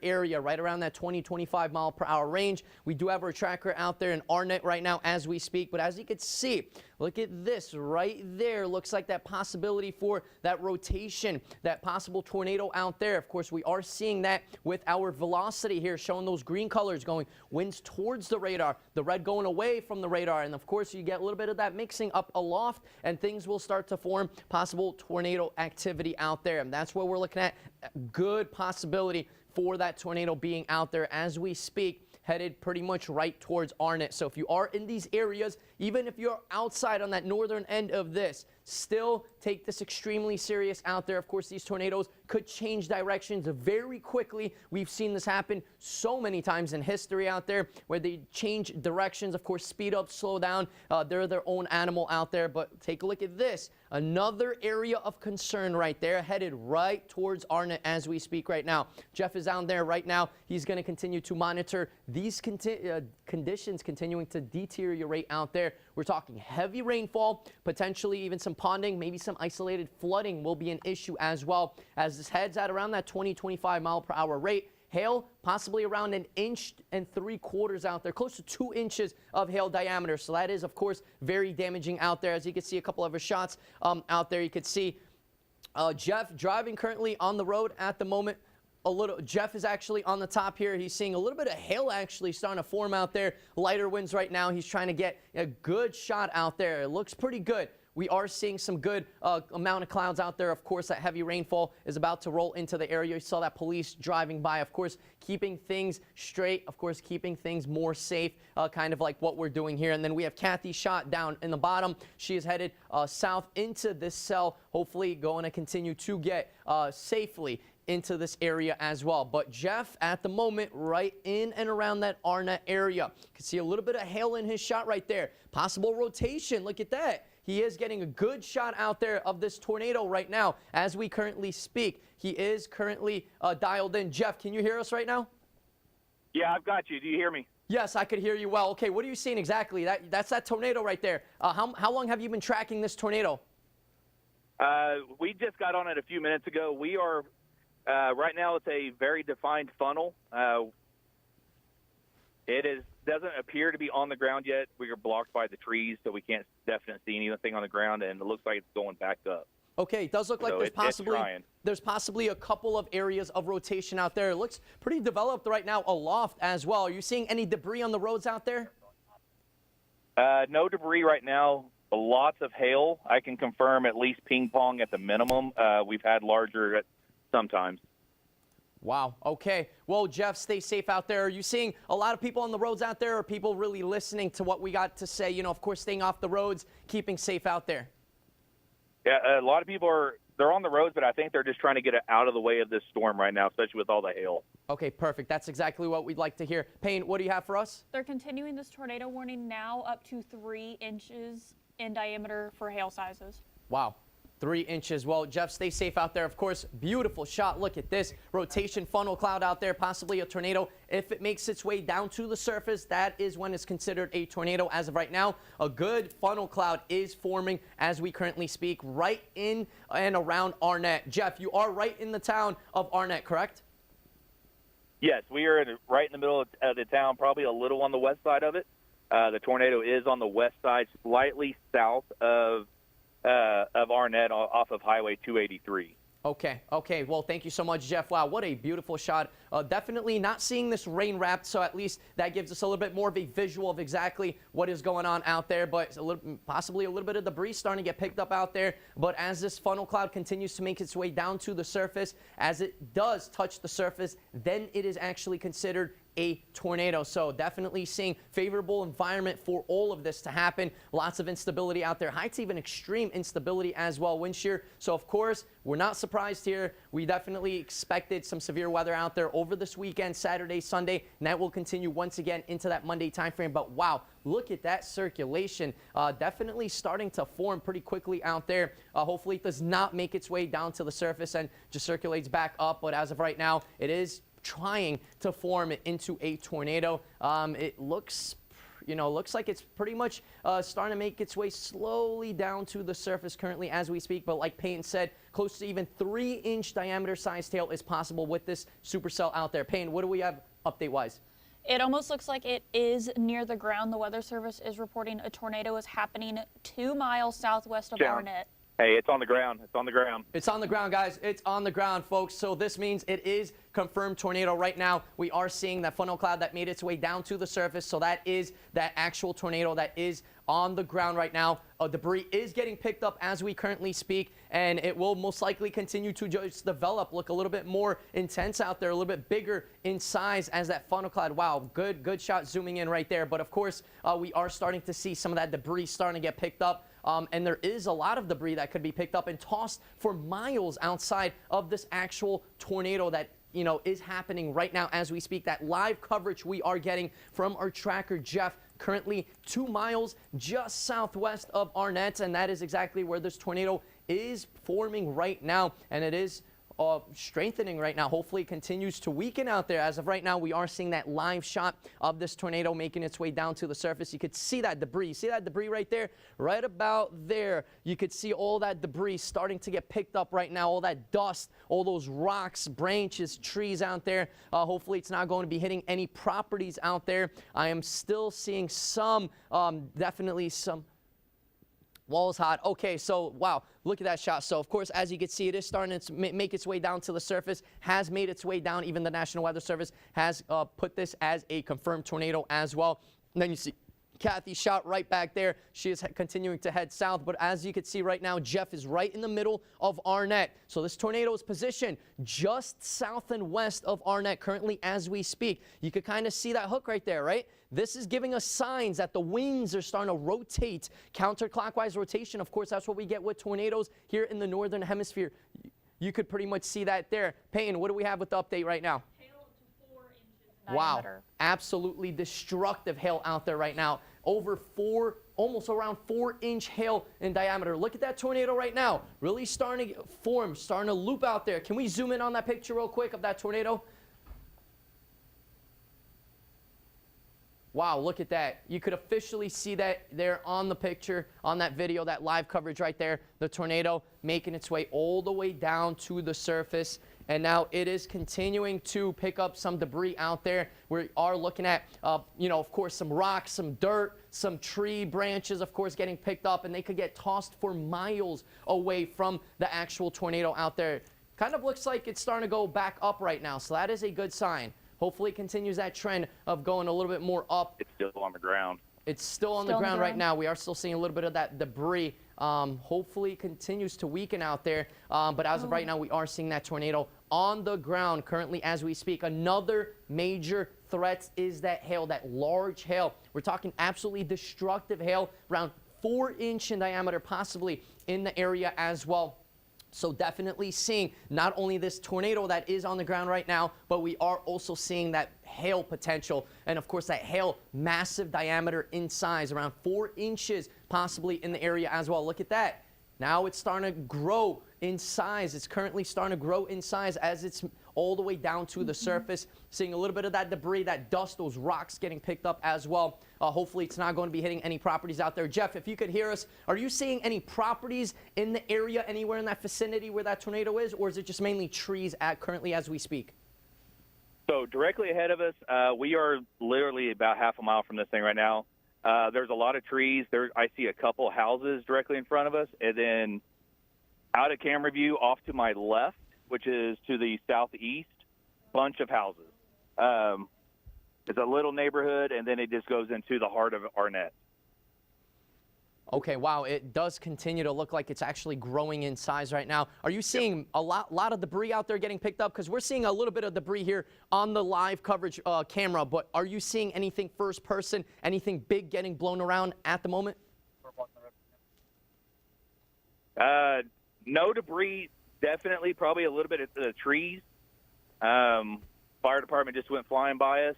area right around that 20-25 mile per hour range. We do have our tracker out there in Arnett right now as we speak, but as you can see, look at this right there. Looks like that possibility for that rotation, that possible tornado out there. Of course, we are seeing that with our velocity here, showing those green colors going winds towards the radar, the red going away from the radar, and of course you get a little bit of that mixing up aloft, and things will start to form possible tornado activity out there. And that's what we're looking at. Good possibility for that tornado being out there as we speak, headed pretty much right towards Arnett. So if you are in these areas, even if you're outside on that northern end of this, still take this extremely serious out there. Of course, these tornadoes could change directions very quickly. We've seen this happen so many times in history out there where they change directions, of course, speed up, slow down. They're their own animal out there. But take a look at this. Another area of concern right there, headed right towards Arnett as we speak right now. Jeff is down there right now. He's going to continue to monitor these conditions continuing to deteriorate out there. We're talking heavy rainfall, potentially even some ponding, maybe some isolated flooding will be an issue as well as this heads at around that 20-25 mile per hour rate. Hail possibly around 1.75 inches out there, close to 2 inches of hail diameter. So that is, of course, very damaging out there. As you can see, a couple of our shots out there. You could see Jeff driving currently on the road at the moment. Jeff is actually on the top here. He's seeing a little bit of hail actually starting to form out there. Lighter winds right now. He's trying to get a good shot out there. It looks pretty good. We are seeing some good amount of clouds out there. Of course, that heavy rainfall is about to roll into the area. You saw that police driving by, of course, keeping things straight, of course, keeping things more safe, kind of like what we're doing here. And then we have Kathy shot down in the bottom. She is headed south into this cell, hopefully going to continue to get safely into this area as well. But Jeff, at the moment, right in and around that Arnett area. You can see a little bit of hail in his shot right there. Possible rotation. Look at that. He is getting a good shot out there of this tornado right now as we currently speak. He is currently dialed in. Jeff, can you hear us right now? Yeah, I've got you. Do you hear me? Yes, I could hear you well. Okay, what are you seeing exactly? That's that tornado right there. How long have you been tracking this tornado? We just got on it a few minutes ago. We are right now, it's a very defined funnel. It doesn't appear to be on the ground yet. We are blocked by the trees, so we can't definitely see anything on the ground, and it looks like it's going back up. Okay, it does look like So there's possibly a couple of areas of rotation out there. It looks pretty developed right now aloft as well. Are you seeing any debris on the roads out there? No debris right now. Lots of hail. I can confirm at least ping pong at the minimum. We've had larger sometimes. Wow. Okay. Well, Jeff, stay safe out there. Are you seeing a lot of people on the roads out there? Or are people really listening to what we got to say? You know, of course, staying off the roads, keeping safe out there. Yeah, a lot of people they're on the roads, but I think they're just trying to get out of the way of this storm right now, especially with all the hail. Okay, perfect. That's exactly what we'd like to hear. Payne, what do you have for us? They're continuing this tornado warning now up to 3 inches in diameter for hail sizes. Wow. 3 inches. Well, Jeff, stay safe out there. Of course, beautiful shot. Look at this rotation funnel cloud out there, possibly a tornado. If it makes its way down to the surface, that is when it's considered a tornado. As of right now, a good funnel cloud is forming as we currently speak right in and around Arnett. Jeff, you are right in the town of Arnett, correct? Yes, we are right in the middle of the town, probably a little on the west side of it. The tornado is on the west side, slightly south of Arnett off of Highway 283. Okay. Well, thank you so much, Jeff. Wow, what a beautiful shot. Definitely not seeing this rain wrapped, so at least that gives us a little bit more of a visual of exactly what is going on out there, but possibly a little bit of debris starting to get picked up out there. But as this funnel cloud continues to make its way down to the surface, as it does touch the surface, then it is actually considered a tornado. So definitely seeing favorable environment for all of this to happen. Lots of instability out there. High to even extreme instability as well. Wind shear. So of course, we're not surprised here. We definitely expected some severe weather out there over this weekend, Saturday, Sunday, and that will continue once again into that Monday timeframe. But wow, look at that circulation. Definitely starting to form pretty quickly out there. Hopefully it does not make its way down to the surface and just circulates back up. But as of right now, it is trying to form it into a tornado. It looks looks like it's pretty much starting to make its way slowly down to the surface currently as we speak. But like Peyton said, close to even 3-inch diameter size hail is possible with this supercell out there. Peyton, what do we have update-wise? It almost looks like it is near the ground. The Weather Service is reporting a tornado is happening 2 miles southwest of Arnett. Hey, it's on the ground. It's on the ground. It's on the ground, guys. It's on the ground, folks. So this means it is confirmed tornado right now. We are seeing that funnel cloud that made its way down to the surface. So that is that actual tornado that is on the ground right now. Debris is getting picked up as we currently speak, and it will most likely continue to just develop, look a little bit more intense out there, a little bit bigger in size as that funnel cloud. Wow, good shot zooming in right there. But of course, we are starting to see some of that debris starting to get picked up. And there is a lot of debris that could be picked up and tossed for miles outside of this actual tornado that is happening right now as we speak. That live coverage we are getting from our tracker, Jeff, currently 2 miles just southwest of Arnett, and that is exactly where this tornado is forming right now, and it is strengthening right now. Hopefully it continues to weaken out there. As of right now, we are seeing that live shot of this tornado making its way down to the surface. You could see that debris. You see that debris right there? Right about there. You could see all that debris starting to get picked up right now. All that dust, all those rocks, branches, trees out there. Hopefully it's not going to be hitting any properties out there. I am still seeing some, definitely some walls hot. Okay, so wow, look at that shot. So of course, as you can see, it is starting to make its way down to the surface, has made its way down. Even the National Weather Service has put this as a confirmed tornado as well. And then you see Kathy shot right back there. She is continuing to head south, but as you can see right now, Jeff is right in the middle of Arnett. So this tornado is positioned just south and west of Arnett currently as we speak. You could kind of see that hook right there, right? This is giving us signs that the winds are starting to rotate. Counterclockwise rotation, of course, that's what we get with tornadoes here in the northern hemisphere. You could pretty much see that there. Peyton, what do we have with the update right now? Wow, absolutely destructive hail out there right now. Over almost around 4-inch hail in diameter. Look at that tornado right now. Really starting to form, starting to loop out there. Can we zoom in on that picture real quick of that tornado? Wow, look at that. You could officially see that there on the picture, on that video, that live coverage right there. The tornado making its way all the way down to the surface. And now it is continuing to pick up some debris out there. We are looking at, of course, some rocks, some dirt, some tree branches, of course, getting picked up. And they could get tossed for miles away from the actual tornado out there. Kind of looks like it's starting to go back up right now. So that is a good sign. Hopefully it continues that trend of going a little bit more up. It's still on the ground. It's still on the ground right now. We are still seeing a little bit of that debris. Hopefully it continues to weaken out there. But as of right now, we are seeing that tornado on the ground currently as we speak. Another major threat is that hail, that large hail. We're talking absolutely destructive hail, around 4-inch in diameter, possibly in the area as well. So definitely seeing not only this tornado that is on the ground right now, but we are also seeing that hail potential. And of course, that hail, massive diameter in size, around 4 inches possibly in the area as well. Look at that. Now it's starting to grow in size. It's currently starting to grow in size as it's all the way down to the surface. Seeing a little bit of that debris, that dust, those rocks getting picked up as well. Hopefully it's not going to be hitting any properties out there. Jeff, if you could hear us, are you seeing any properties in the area, anywhere in that vicinity where that tornado is, or is it just mainly trees currently as we speak? So directly ahead of us, we are literally about half a mile from this thing right now. There's a lot of trees. I see a couple houses directly in front of us, and then out of camera view off to my left, which is to the southeast, bunch of houses. It's a little neighborhood, and then it just goes into the heart of Arnett. Okay, wow, it does continue to look like it's actually growing in size right now. Are you seeing a lot of debris out there getting picked up? Because we're seeing a little bit of debris here on the live coverage camera, but are you seeing anything first person, anything big getting blown around at the moment? No debris, definitely, probably a little bit of the trees. Fire department just went flying by us.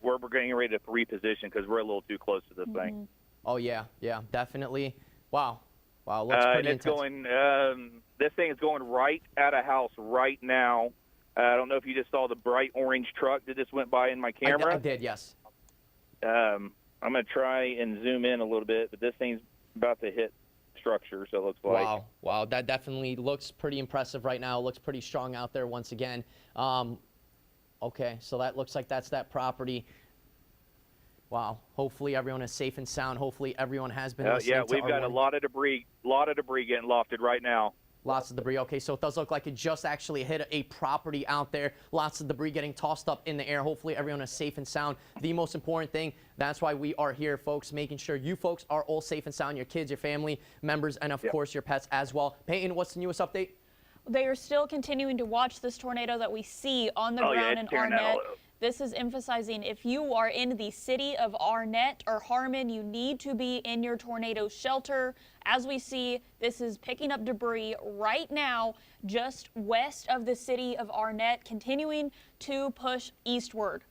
We're getting ready to reposition because we're a little too close to this thing. Oh, yeah, definitely. Wow, looks pretty and it's intense. going, this thing is going right at a house right now. I don't know if you just saw the bright orange truck that just went by in my camera. I did, yes. I'm going to try and zoom in a little bit, but this thing's about to hit structure, so it looks like. Wow, wow, that definitely looks pretty impressive right now. It looks pretty strong out there once again. Okay, so that looks like that's that property. Wow, hopefully everyone is safe and sound. Hopefully everyone has been listening Yeah, to we've our got a warning. lot of debris getting lofted right now. Lots of debris. Okay, so it does look like it just actually hit a property out there. Lots of debris getting tossed up in the air. Hopefully everyone is safe and sound. The most important thing, that's why we are here, folks, making sure you folks are all safe and sound, your kids, your family members, and of course your pets as well. Peyton, what's the newest update? They are still continuing to watch this tornado that we see on the ground in it's tearing that Arnett. all up. This is emphasizing if you are in the city of Arnett or Harmon, you need to be in your tornado shelter. As we see, this is picking up debris right now just west of the city of Arnett, continuing to push eastward.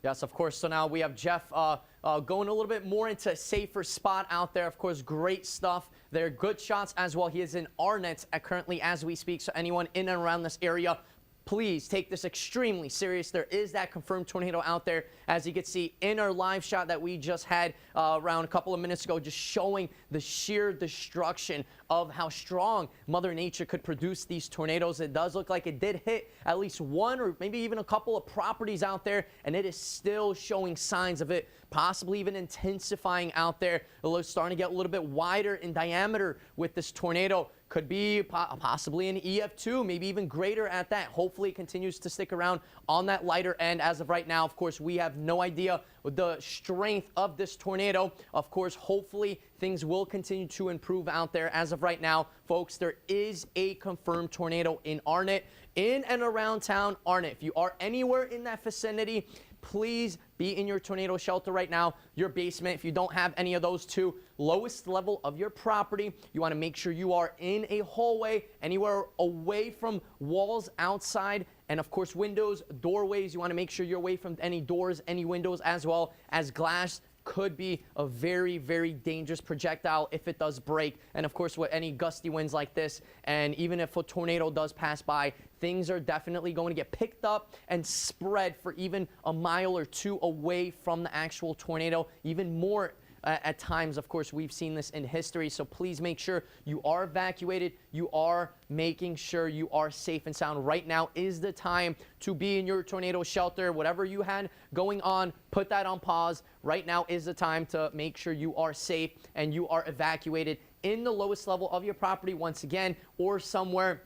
Yes, of course. So now we have Jeff going a little bit more into a safer spot out there. Of course, great stuff. They're good shots as well. He is in Arnett currently as we speak. So anyone in and around this area, please take this extremely serious. There is that confirmed tornado out there, as you can see in our live shot that we just had around a couple of minutes ago, just showing the sheer destruction of how strong Mother Nature could produce these tornadoes. It does look like it did hit at least one or maybe even a couple of properties out there, and it is still showing signs of it possibly even intensifying out there. It's starting to get a little bit wider in diameter with this tornado. Could be possibly an EF2, maybe even greater at that. Hopefully it continues to stick around on that lighter end. As of right now, of course, we have no idea the strength of this tornado. Of course, hopefully things will continue to improve out there. As of right now, folks, there is a confirmed tornado in Arnett, in and around town Arnett. If you are anywhere in that vicinity, please be in your tornado shelter right now, your basement. If you don't have any of those two, lowest level of your property, you want to make sure you are in a hallway, anywhere away from walls outside, and of course windows, doorways. You want to make sure you're away from any doors, any windows, as well as glass. Could be a very, very dangerous projectile if it does break. And of course, with any gusty winds like this, and even if a tornado does pass by, things are definitely going to get picked up and spread for even a mile or two away from the actual tornado, even more at times. Of course, we've seen this in history, so please make sure you are evacuated. You are making sure you are safe and sound. Right now is the time to be in your tornado shelter. Whatever you had going on, put that on pause. Right now is the time to make sure you are safe and you are evacuated in the lowest level of your property once again, or somewhere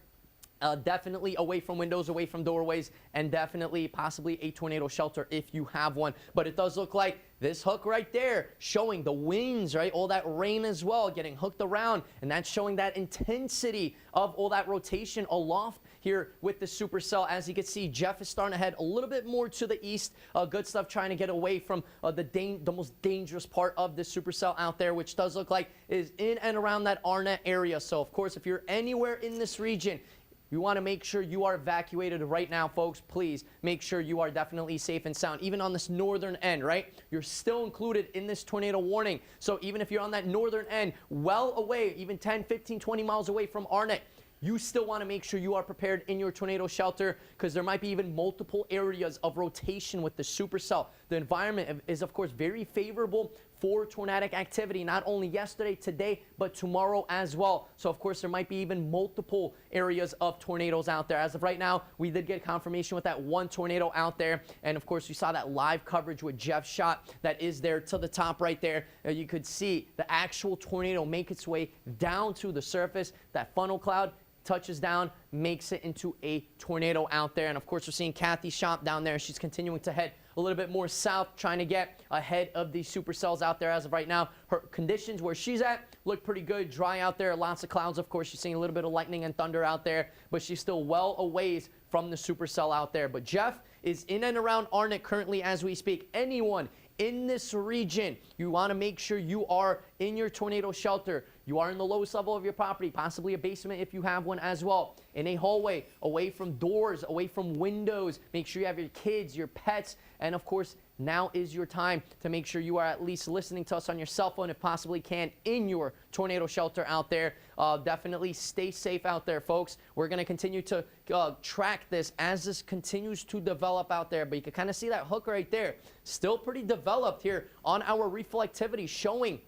definitely away from windows, away from doorways, and definitely possibly a tornado shelter if you have one. But it does look like this hook right there showing the winds, right? All that rain as well getting hooked around, and that's showing that intensity of all that rotation aloft here with the supercell. As you can see, Jeff is starting to head a little bit more to the east. Good stuff, trying to get away from the most dangerous part of the supercell out there, which does look like is in and around that Arnett area. So of course, if you're anywhere in this region, you want to make sure you are evacuated right now, folks. Please make sure you are definitely safe and sound. Even on this northern end, right? You're still included in this tornado warning. So even if you're on that northern end, well away, even 10, 15, 20 miles away from Arnett, you still want to make sure you are prepared in your tornado shelter, because there might be even multiple areas of rotation with the supercell. The environment is, of course, very favorable for tornadic activity, not only yesterday, today, but tomorrow as well. So, of course, there might be even multiple areas of tornadoes out there. As of right now, we did get confirmation with that one tornado out there. And, of course, you saw that live coverage with Jeff's shot that is there to the top right there. You could see the actual tornado make its way down to the surface. That funnel cloud touches down, makes it into a tornado out there. And of course, we're seeing Kathy's shop down there. She's continuing to head a little bit more south, trying to get ahead of these supercells out there. As of right now, her conditions where she's at look pretty good. Dry out there, lots of clouds. Of course, she's seeing a little bit of lightning and thunder out there, but she's still well a ways from the supercell out there. But Jeff is in and around Arnett currently as we speak. Anyone in this region, you want to make sure you are in your tornado shelter. You are in the lowest level of your property, possibly a basement if you have one as well. In a hallway, away from doors, away from windows. Make sure you have your kids, your pets, and of course, now is your time to make sure you are at least listening to us on your cell phone, if possibly can, in your tornado shelter out there. Definitely stay safe out there, folks. We're going to continue to track this as this continues to develop out there. But you can kind of see that hook right there. Still pretty developed here on our reflectivity, showing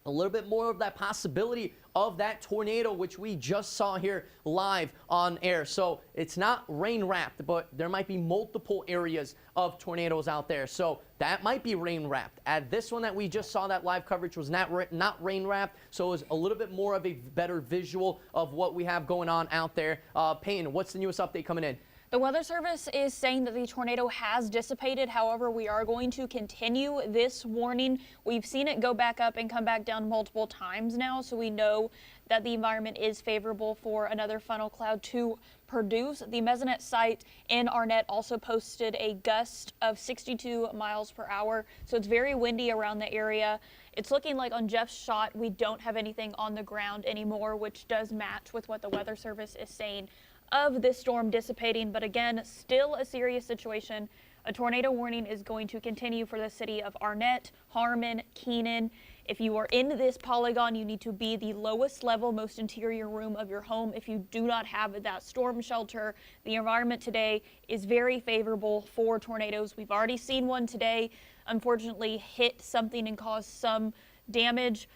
a little bit more of that possibility of that tornado, which we just saw here live on air. So it's not rain wrapped, but there might be multiple areas of tornadoes out there. So that might be rain wrapped. At this one that we just saw, that live coverage was not rain wrapped. So it was a little bit more of a better visual of what we have going on out there. Peyton, what's the newest update coming in? The Weather Service is saying that the tornado has dissipated. However, we are going to continue this warning. We've seen it go back up and come back down multiple times now, so we know that the environment is favorable for another funnel cloud to produce. The Mesonet site in Arnett also posted a gust of 62 miles per hour, so it's very windy around the area. It's looking like on Jeff's shot, we don't have anything on the ground anymore, which does match with what the Weather Service is saying of this storm dissipating. But again, still a serious situation. A tornado warning is going to continue for the city of Arnett, Harmon, Keenan. If you are in this polygon, you need to be the lowest level, most interior room of your home. If you do not have that storm shelter, the environment today is very favorable for tornadoes. We've already seen one today, unfortunately, hit something and cause some damage.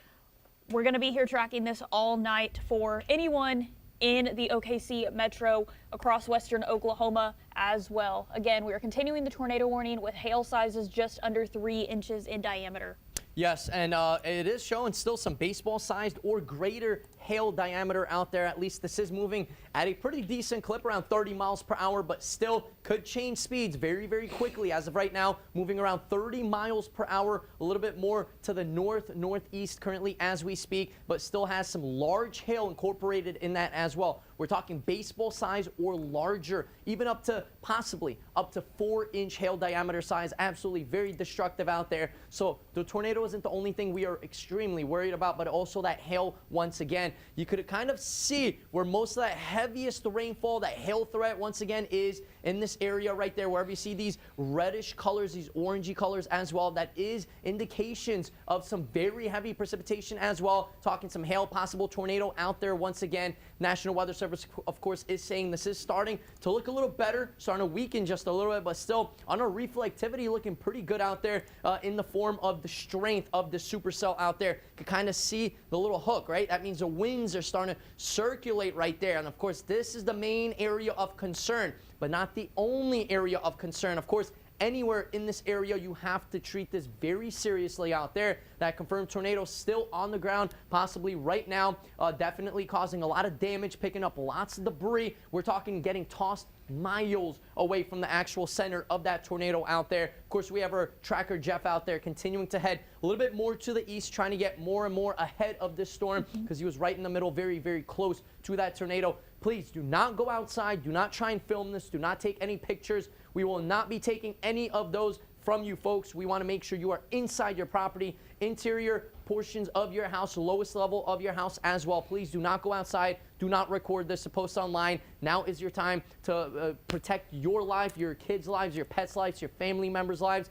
We're going to be here tracking this all night for anyone in the OKC metro, across western Oklahoma as well. Again, we are continuing the tornado warning with hail sizes just under 3 inches in diameter. Yes, and it is showing still some baseball-sized or greater hail diameter out there. At least this is moving at a pretty decent clip, around 30 miles per hour, but still could change speeds very, very quickly. As of right now, moving around 30 miles per hour, a little bit more to the northeast currently as we speak, but still has some large hail incorporated in that as well. We're talking baseball size or larger, even up to possibly up to 4-inch hail diameter size. Absolutely very destructive out there. So the tornado isn't the only thing we are extremely worried about, but also that hail once again. You could kind of see where most of that heaviest rainfall, that hail threat once again is in this area right there, wherever you see these reddish colors, these orangey colors as well. That is indications of some very heavy precipitation as well. Talking some hail, possible tornado out there once again. National Weather Service, of course, is saying this is starting to look a little better, starting to weaken just a little bit, but still on our reflectivity looking pretty good out there in the form of the strength of the supercell out there. You can kind of see the little hook, right? That means the winds are starting to circulate right there. And of course, this is the main area of concern, but not the only area of concern. Of course, anywhere in this area, you have to treat this very seriously out there. That confirmed tornado still on the ground, possibly right now, definitely causing a lot of damage, picking up lots of debris. We're talking getting tossed miles away from the actual center of that tornado out there. Of course, we have our tracker Jeff out there continuing to head a little bit more to the east, trying to get more and more ahead of this storm because he was right in the middle, very, very close to that tornado. Please do not go outside. Do not try and film this. Do not take any pictures. We will not be taking any of those from you folks. We want to make sure you are inside your property, interior portions of your house, lowest level of your house as well. Please do not go outside. Do not record this to post online. Now is your time to protect your life, your kids' lives, your pets' lives, your family members' lives.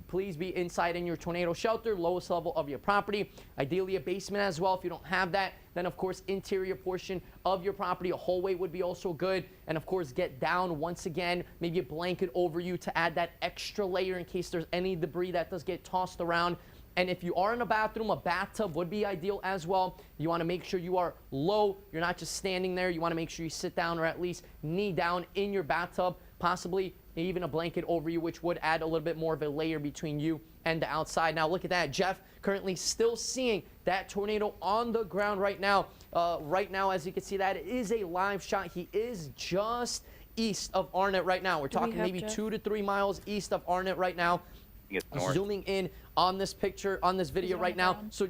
Please be inside in your tornado shelter, lowest level of your property. Ideally a basement as well. If you don't have that, then of course interior portion of your property, a hallway would be also good. And of course get down once again, maybe a blanket over you to add that extra layer in case there's any debris that does get tossed around. And if you are in a bathroom, a bathtub would be ideal as well. You want to make sure you are low. You're not just standing there. You want to make sure you sit down or at least knee down in your bathtub, possibly even a blanket over you, which would add a little bit more of a layer between you and the outside. Now look at that. Jeff currently still seeing that tornado on the ground right now. Right now, as you can see, that is a live shot. He is just east of Arnett right now. We're talking maybe Jeff? 2 to 3 miles east of Arnett right now. Zooming in on this picture, on this video right now. So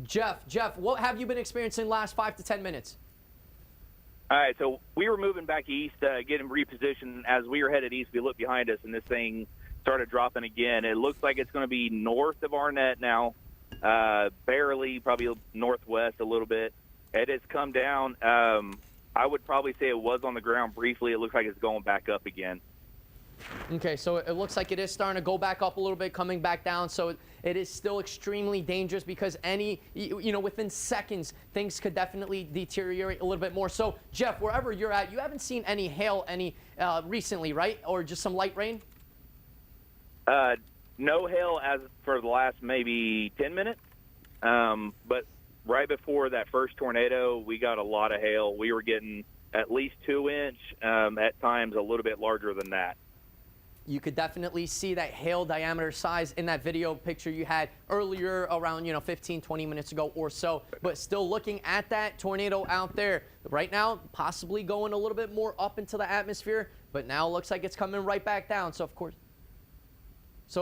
Jeff, what have you been experiencing the last 5 to 10 minutes? All right, so we were moving back east, getting repositioned. As we were headed east, we looked behind us, and this thing started dropping again. It looks like it's going to be north of Arnett now, barely, probably northwest a little bit. It has come down. I would probably say it was on the ground briefly. It looks like it's going back up again. Okay, so it looks like it is starting to go back up a little bit, coming back down. So it is still extremely dangerous because within seconds, things could definitely deteriorate a little bit more. So, Jeff, wherever you're at, you haven't seen any hail recently, right? Or just some light rain? No hail as for the last maybe 10 minutes. But right before that first tornado, we got a lot of hail. We were getting at least 2 inch, at times a little bit larger than that. You could definitely see that hail diameter size in that video picture you had earlier around, 15, 20 minutes ago or so. But still looking at that tornado out there right now, possibly going a little bit more up into the atmosphere, but now it looks like it's coming right back down. So,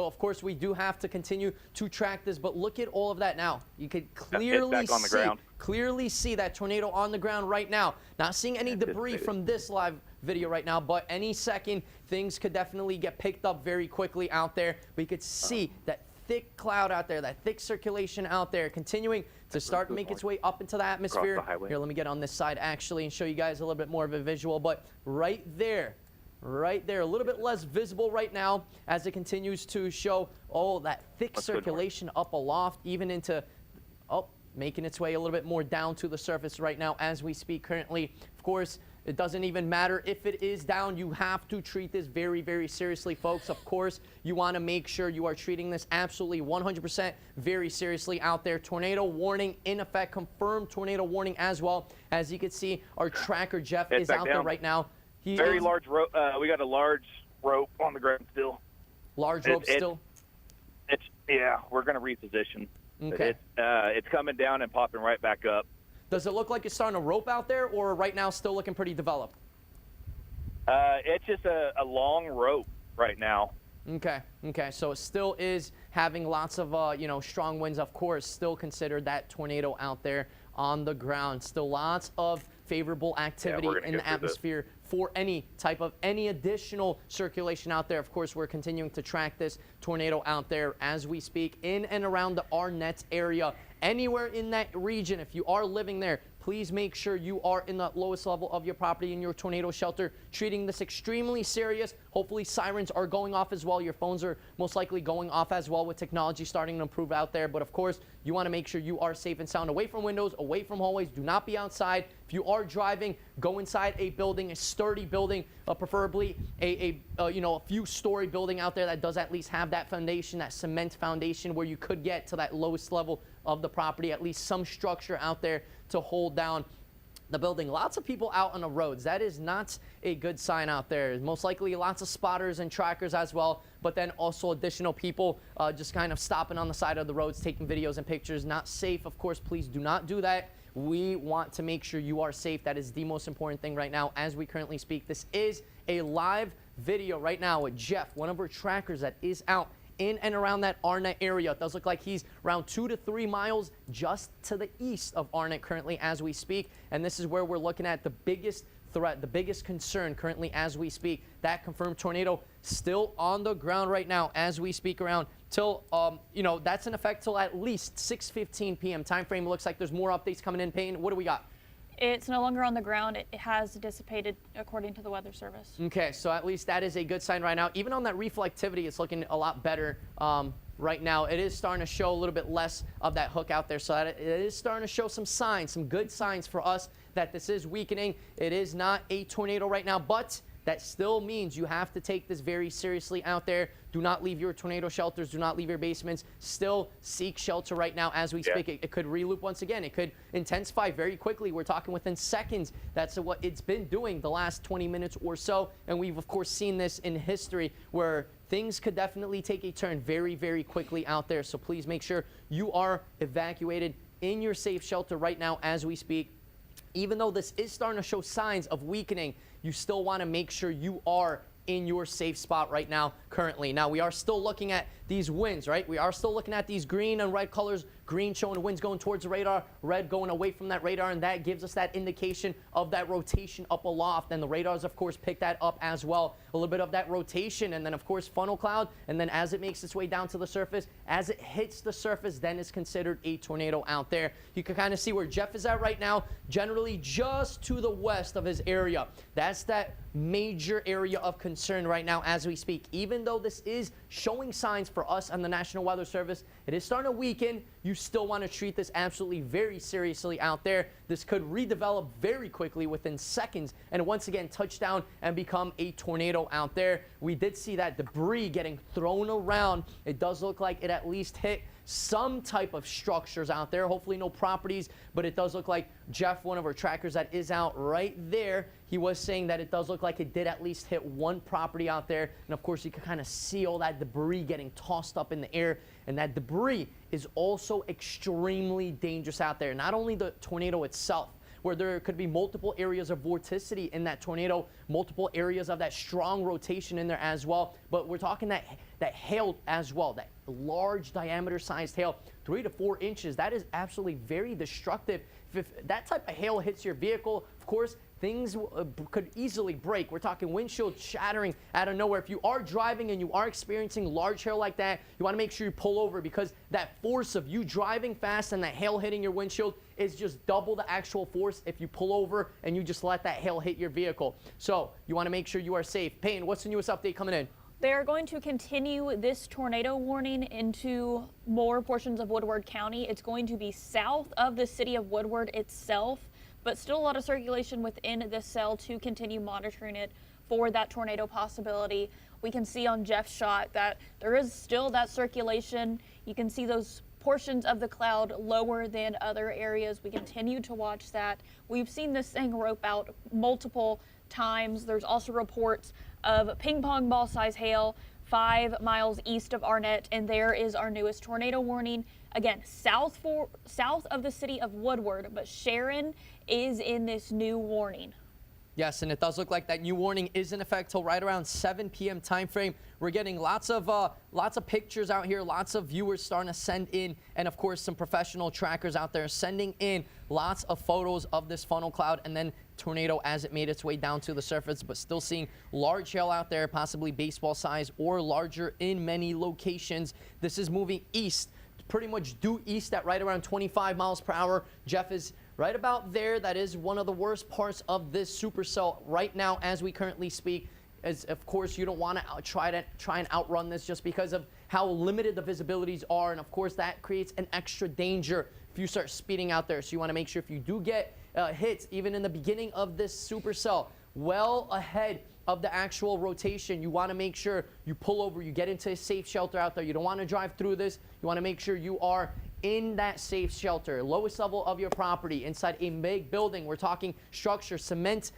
of course, we do have to continue to track this, but look at all of that now. You could clearly see that tornado on the ground right now. Not seeing any debris from this live video right now, but any second, things could definitely get picked up very quickly out there. We could see that thick cloud out there, that thick circulation out there, continuing to start to make its way up into the atmosphere. Here, let me get on this side, actually, and show you guys a little bit more of a visual, but right there, a little bit less visible right now as it continues to show that thick circulation up aloft, even into, making its way a little bit more down to the surface right now as we speak currently. Of course, it doesn't even matter if it is down. You have to treat this very, very seriously, folks. Of course, you want to make sure you are treating this absolutely 100% very seriously out there. Tornado warning in effect, confirmed tornado warning as well. As you can see, our tracker, Jeff, is out there right now. Large rope. We got a large rope on the ground still. Large rope still? We're going to reposition. Okay. It's coming down and popping right back up. Does it look like it's starting to rope out there, or right now still looking pretty developed? It's just a long rope right now. Okay. So it still is having lots of, strong winds, of course, still considered that tornado out there on the ground. Still lots of favorable activity in the atmosphere for any additional circulation out there. Of course, we're continuing to track this tornado out there as we speak in and around the Arnett area. Anywhere in that region, if you are living there, please make sure you are in the lowest level of your property in your tornado shelter, treating this extremely serious. Hopefully sirens are going off as well. Your phones are most likely going off as well with technology starting to improve out there. But of course, you want to make sure you are safe and sound away from windows, away from hallways. Do not be outside. If you are driving, go inside a building, a sturdy building, preferably a few-story building out there that does at least have that foundation, that cement foundation where you could get to that lowest level of the property, at least some structure out there to hold down the building. Lots of people out on the roads. That is not a good sign out there. Most likely lots of spotters and trackers as well, but then also additional people just kind of stopping on the side of the roads, taking videos and pictures. Not safe, of course. Please do not do that. We want to make sure you are safe. That is the most important thing right now as we currently speak. This is a live video right now with Jeff, one of our trackers that is out in and around that Arnett area. It does look like he's around 2 to 3 miles just to the east of Arnett currently as we speak. And this is where we're looking at the biggest threat, the biggest concern currently as we speak. That confirmed tornado still on the ground right now as we speak around till, that's in effect till at least 6:15 p.m. time frame. Looks like there's more updates coming in. Payne, what do we got? It's no longer on the ground. It has dissipated according to the Weather Service. Okay, so at least that is a good sign right now. Even on that reflectivity, it's looking a lot better right now. It is starting to show a little bit less of that hook out there, so that it is starting to show some signs, some good signs for us that this is weakening. It is not a tornado right now, but that still means you have to take this very seriously out there. Do not leave your tornado shelters. Do not leave your basements. Still seek shelter right now as we speak. It could reloop once again. It could intensify very quickly. We're talking within seconds. That's what it's been doing the last 20 minutes or so. And we've, of course, seen this in history where things could definitely take a turn very, very quickly out there. So please make sure you are evacuated in your safe shelter right now as we speak. Even though this is starting to show signs of weakening, you still want to make sure you are in your safe spot right now currently. Now, we are still looking at these winds, right? We are still looking at these green and red colors Green showing the wind's going towards the radar, red going away from that radar, and that gives us that indication of that rotation up aloft. And the radars, of course, pick that up as well. A little bit of that rotation, and then, of course, funnel cloud. And then as it makes its way down to the surface, as it hits the surface, then it's considered a tornado out there. You can kind of see where Jeff is at right now, generally just to the west of his area. That's that major area of concern right now as we speak. Even though this is showing signs for us and the National Weather Service, it is starting to weaken. You still want to treat this absolutely very seriously out there. This could redevelop very quickly within seconds and once again touch down and become a tornado out there. We did see that debris getting thrown around. It does look like it at least hit some type of structures out there. Hopefully no properties, but it does look like Jeff, one of our trackers that is out right there, he was saying that it does look like it did at least hit one property out there. And of course, you can kind of see all that debris getting tossed up in the air. And that debris is also extremely dangerous out there. Not only the tornado itself, where there could be multiple areas of vorticity in that tornado, multiple areas of that strong rotation in there as well. But we're talking that hail as well, that large diameter sized hail, 3 to 4 inches. That is absolutely very destructive. If that type of hail hits your vehicle, of course, things could easily break. We're talking windshield shattering out of nowhere. If you are driving and you are experiencing large hail like that, you want to make sure you pull over, because that force of you driving fast and that hail hitting your windshield is just double the actual force if you pull over and you just let that hail hit your vehicle. So you want to make sure you are safe. Payne, what's the newest update coming in? They are going to continue this tornado warning into more portions of Woodward County. It's going to be south of the city of Woodward itself, but still a lot of circulation within this cell to continue monitoring it for that tornado possibility. We can see on Jeff's shot that there is still that circulation. You can see those portions of the cloud lower than other areas. We continue to watch that. We've seen this thing rope out multiple times. There's also reports of ping pong ball size hail 5 miles east of Arnett, and there is our newest tornado warning. Again, south of the city of Woodward, but Sharon is in this new warning. Yes, and it does look like that new warning is in effect till right around 7 p.m. time frame. We're getting lots of pictures out here, lots of viewers starting to send in, and of course some professional trackers out there sending in lots of photos of this funnel cloud and then tornado as it made its way down to the surface, but still seeing large hail out there, possibly baseball size or larger in many locations. This is moving east, pretty much due east at right around 25 miles per hour. Jeff is right about there. That is one of the worst parts of this supercell right now as we currently speak. As of course you don't want to try and outrun this just because of how limited the visibilities are, and of course that creates an extra danger if you start speeding out there. So you want to make sure if you do get hits even in the beginning of this supercell, well ahead of the actual rotation, you want to make sure you pull over, you get into a safe shelter out there. You don't want to drive through this. You want to make sure you are in that safe shelter, lowest level of your property, inside a big building. We're talking structure, cement,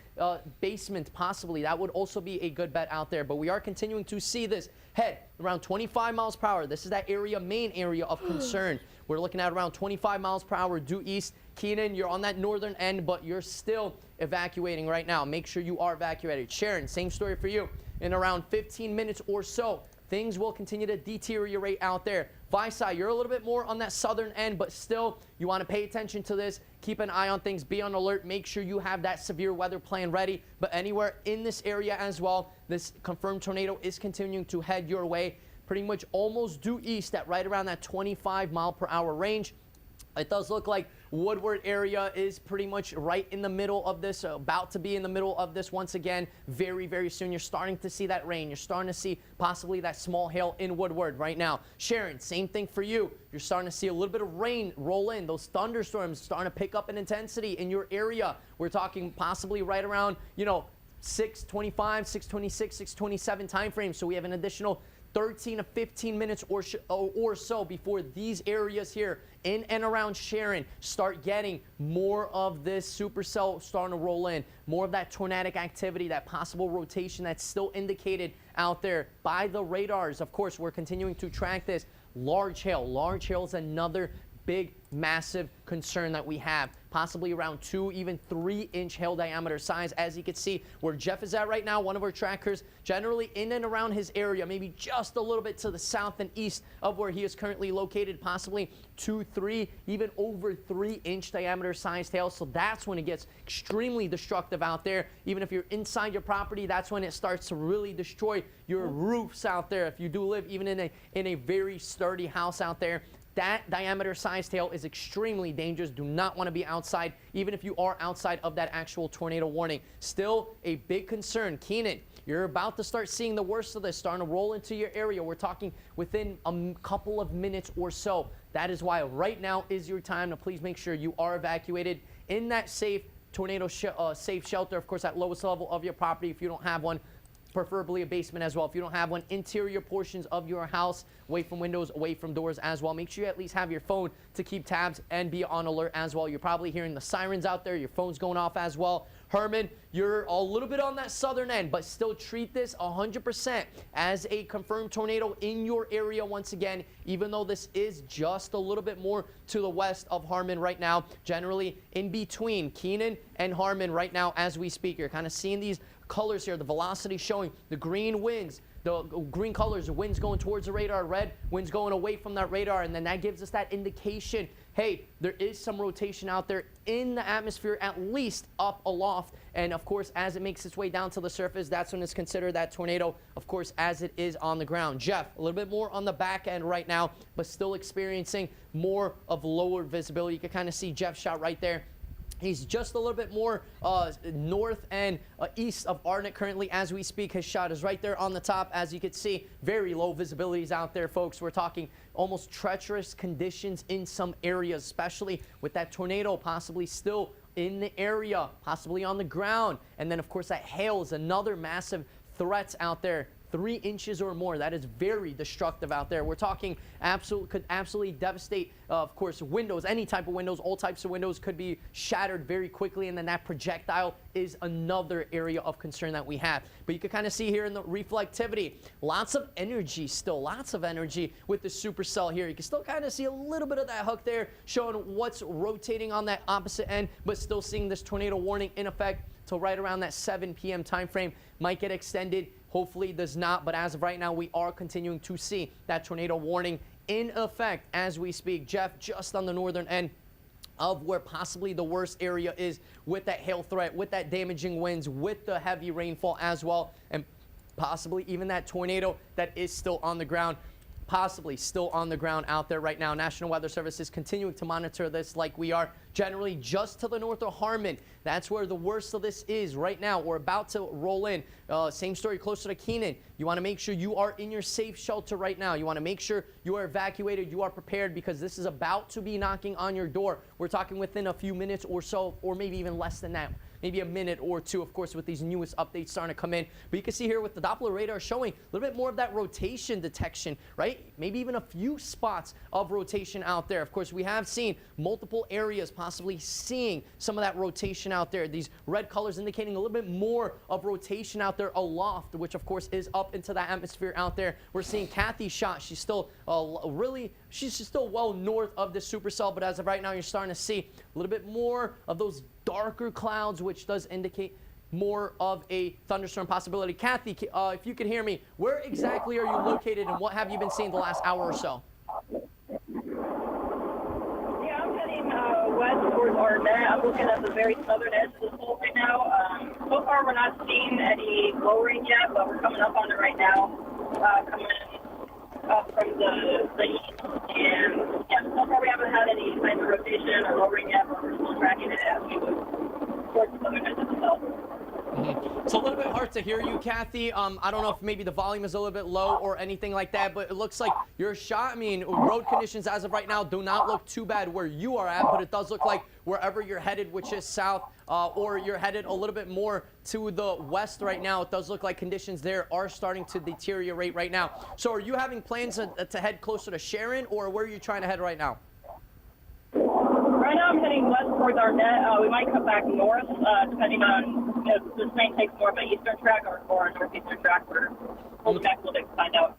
basement possibly. That would also be a good bet out there. But we are continuing to see this head around 25 miles per hour. This is that area, main area of concern. We're looking at around 25 miles per hour due east. Keenan, you're on that northern end, but you're still evacuating right now. Make sure you are evacuated. Sharon, same story for you. In around 15 minutes or so, things will continue to deteriorate out there. Visai, you're a little bit more on that southern end, but still, you want to pay attention to this. Keep an eye on things. Be on alert. Make sure you have that severe weather plan ready. But anywhere in this area as well, this confirmed tornado is continuing to head your way, pretty much almost due east at right around that 25 mile per hour range. It does look like Woodward area is pretty much right in the middle of this, about to be in the middle of this once again. Very, very soon, you're starting to see that rain. You're starting to see possibly that small hail in Woodward right now. Sharon, same thing for you. You're starting to see a little bit of rain roll in. Those thunderstorms starting to pick up in intensity in your area. We're talking possibly right around, 6:25, 6:26, 6:27 time frame. So we have an additional 13 to 15 minutes or so before these areas here in and around Sharon start getting more of this supercell starting to roll in, more of that tornadic activity, that possible rotation that's still indicated out there by the radars. Of course, we're continuing to track this. Large hail is another big, massive concern that we have. possibly around 2, even 3-inch hail diameter size. As you can see where Jeff is at right now, one of our trackers generally in and around his area, maybe just a little bit to the south and east of where he is currently located, possibly 2, 3, even over 3-inch diameter sized hail. So that's when it gets extremely destructive out there. Even if you're inside your property, that's when it starts to really destroy your roofs out there. If you do live even in a very sturdy house out there, that diameter sized hail is extremely dangerous. Do not want to be outside, even if you are outside of that actual tornado warning. Still a big concern. Keenan, you're about to start seeing the worst of this starting to roll into your area. We're talking within a couple of minutes or so. That is why right now is your time to please make sure you are evacuated in that safe tornado safe shelter, of course, at lowest level of your property if you don't have one. Preferably a basement as well. If you don't have one, interior portions of your house, away from windows, away from doors as well. Make sure you at least have your phone to keep tabs and be on alert as well. You're probably hearing the sirens out there. Your phone's going off as well. Herman, you're a little bit on that southern end, but still treat this 100% as a confirmed tornado in your area once again, even though this is just a little bit more to the west of Harmon right now, generally in between Keenan and Harmon right now as we speak. You're kind of seeing these colors here, the velocity showing the green winds, the green colors, the winds going towards the radar, red winds going away from that radar, and then that gives us that indication, hey, there is some rotation out there in the atmosphere, at least up aloft. And of course, as it makes its way down to the surface, that's when it's considered that tornado, of course, as it is on the ground. Jeff, a little bit more on the back end right now, but still experiencing more of lower visibility. You can kind of see Jeff's shot right there. He's just a little bit more north and east of Arnett currently as we speak. His shot is right there on the top. As you can see, very low visibilities out there, folks. We're talking almost treacherous conditions in some areas, especially with that tornado possibly still in the area, possibly on the ground. And then, of course, that hail is another massive threat out there. 3 inches or more. That is very destructive out there. We're talking could absolutely devastate, of course, windows, any type of windows, all types of windows could be shattered very quickly, and then that projectile is another area of concern that we have. But you can kind of see here in the reflectivity, lots of energy still, lots of energy with the supercell here. You can still kind of see a little bit of that hook there showing what's rotating on that opposite end, but still seeing this tornado warning in effect till right around that 7 p.m. time frame. Might get extended. Hopefully it does not, but as of right now, we are continuing to see that tornado warning in effect as we speak. Jeff, just on the northern end of where possibly the worst area is with that hail threat, with that damaging winds, with the heavy rainfall as well, and possibly even that tornado that is still on the ground. Possibly still on the ground out there right now. National Weather Service is continuing to monitor this like we are generally just to the north of Harmon. That's where the worst of this is right now. We're about to roll in. Same story closer to Keenan. You want to make sure you are in your safe shelter right now. You want to make sure you are evacuated, you are prepared, because this is about to be knocking on your door. We're talking within a few minutes or so, or maybe even less than that. Maybe a minute or two, of course, with these newest updates starting to come in. But you can see here with the Doppler radar showing a little bit more of that rotation detection, right? Maybe even a few spots of rotation out there. Of course, we have seen multiple areas possibly seeing some of that rotation out there. These red colors indicating a little bit more of rotation out there aloft, which, of course, is up into the atmosphere out there. We're seeing Kathy's shot. She's still she's still well north of the supercell, but as of right now, you're starting to see a little bit more of those darker clouds, which does indicate more of a thunderstorm possibility. Kathy, if you can hear me, where exactly are you located and what have you been seeing the last hour or so? Yeah, I'm heading west towards Arnett. I'm looking at the very southern edge of the pole right now. So far, we're not seeing any lowering yet, but we're coming up on it right now, coming up from the east. And yeah, so far we haven't had any kind of rotation or lowering yet, but we're still tracking it as we move towards the southern edge of the cell. It's a little bit hard to hear you, Kathy. I don't know if maybe the volume is a little bit low or anything like that, but it looks like your shot, I mean, road conditions as of right now do not look too bad where you are at, but it does look like wherever you're headed, which is south, or you're headed a little bit more to the west right now, it does look like conditions there are starting to deteriorate right now. So are you having plans to head closer to Sharon, or where are you trying to head right now? Right now I'm heading west towards Arnett. We might come back north, depending on if this train takes more of an eastern track or a northeastern track. We're holding back a little bit to find out.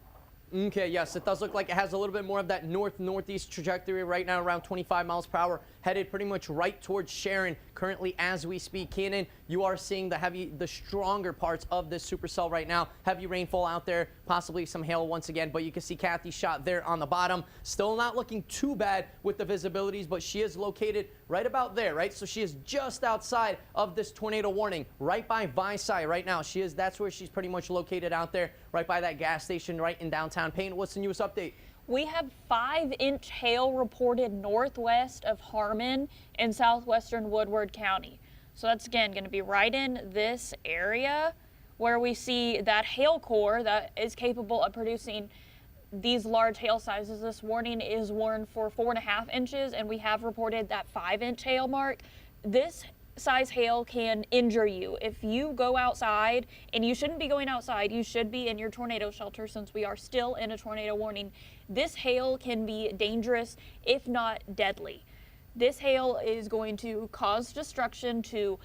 Okay, yes, it does look like it has a little bit more of that north-northeast trajectory right now, around 25 miles per hour, headed pretty much right towards Sharon currently as we speak. Keenan, you are seeing the stronger parts of this supercell right now. Heavy rainfall out there, possibly some hail once again, but you can see Kathy's shot there on the bottom. Still not looking too bad with the visibilities, but she is located right about there, right? So she is just outside of this tornado warning, right by Visai right now. That's where she's pretty much located out there, right by that gas station right in downtown Payne. What's the newest update? We have 5-inch hail reported northwest of Harmon in southwestern Woodward County. So that's, again, going to be right in this area where we see that hail core that is capable of producing these large hail sizes. This warning is warned for 4.5 inches, and we have reported that 5-inch hail mark. This size hail can injure you. If you go outside, and you shouldn't be going outside, you should be in your tornado shelter since we are still in a tornado warning. This hail can be dangerous, if not deadly. This hail is going to cause destruction to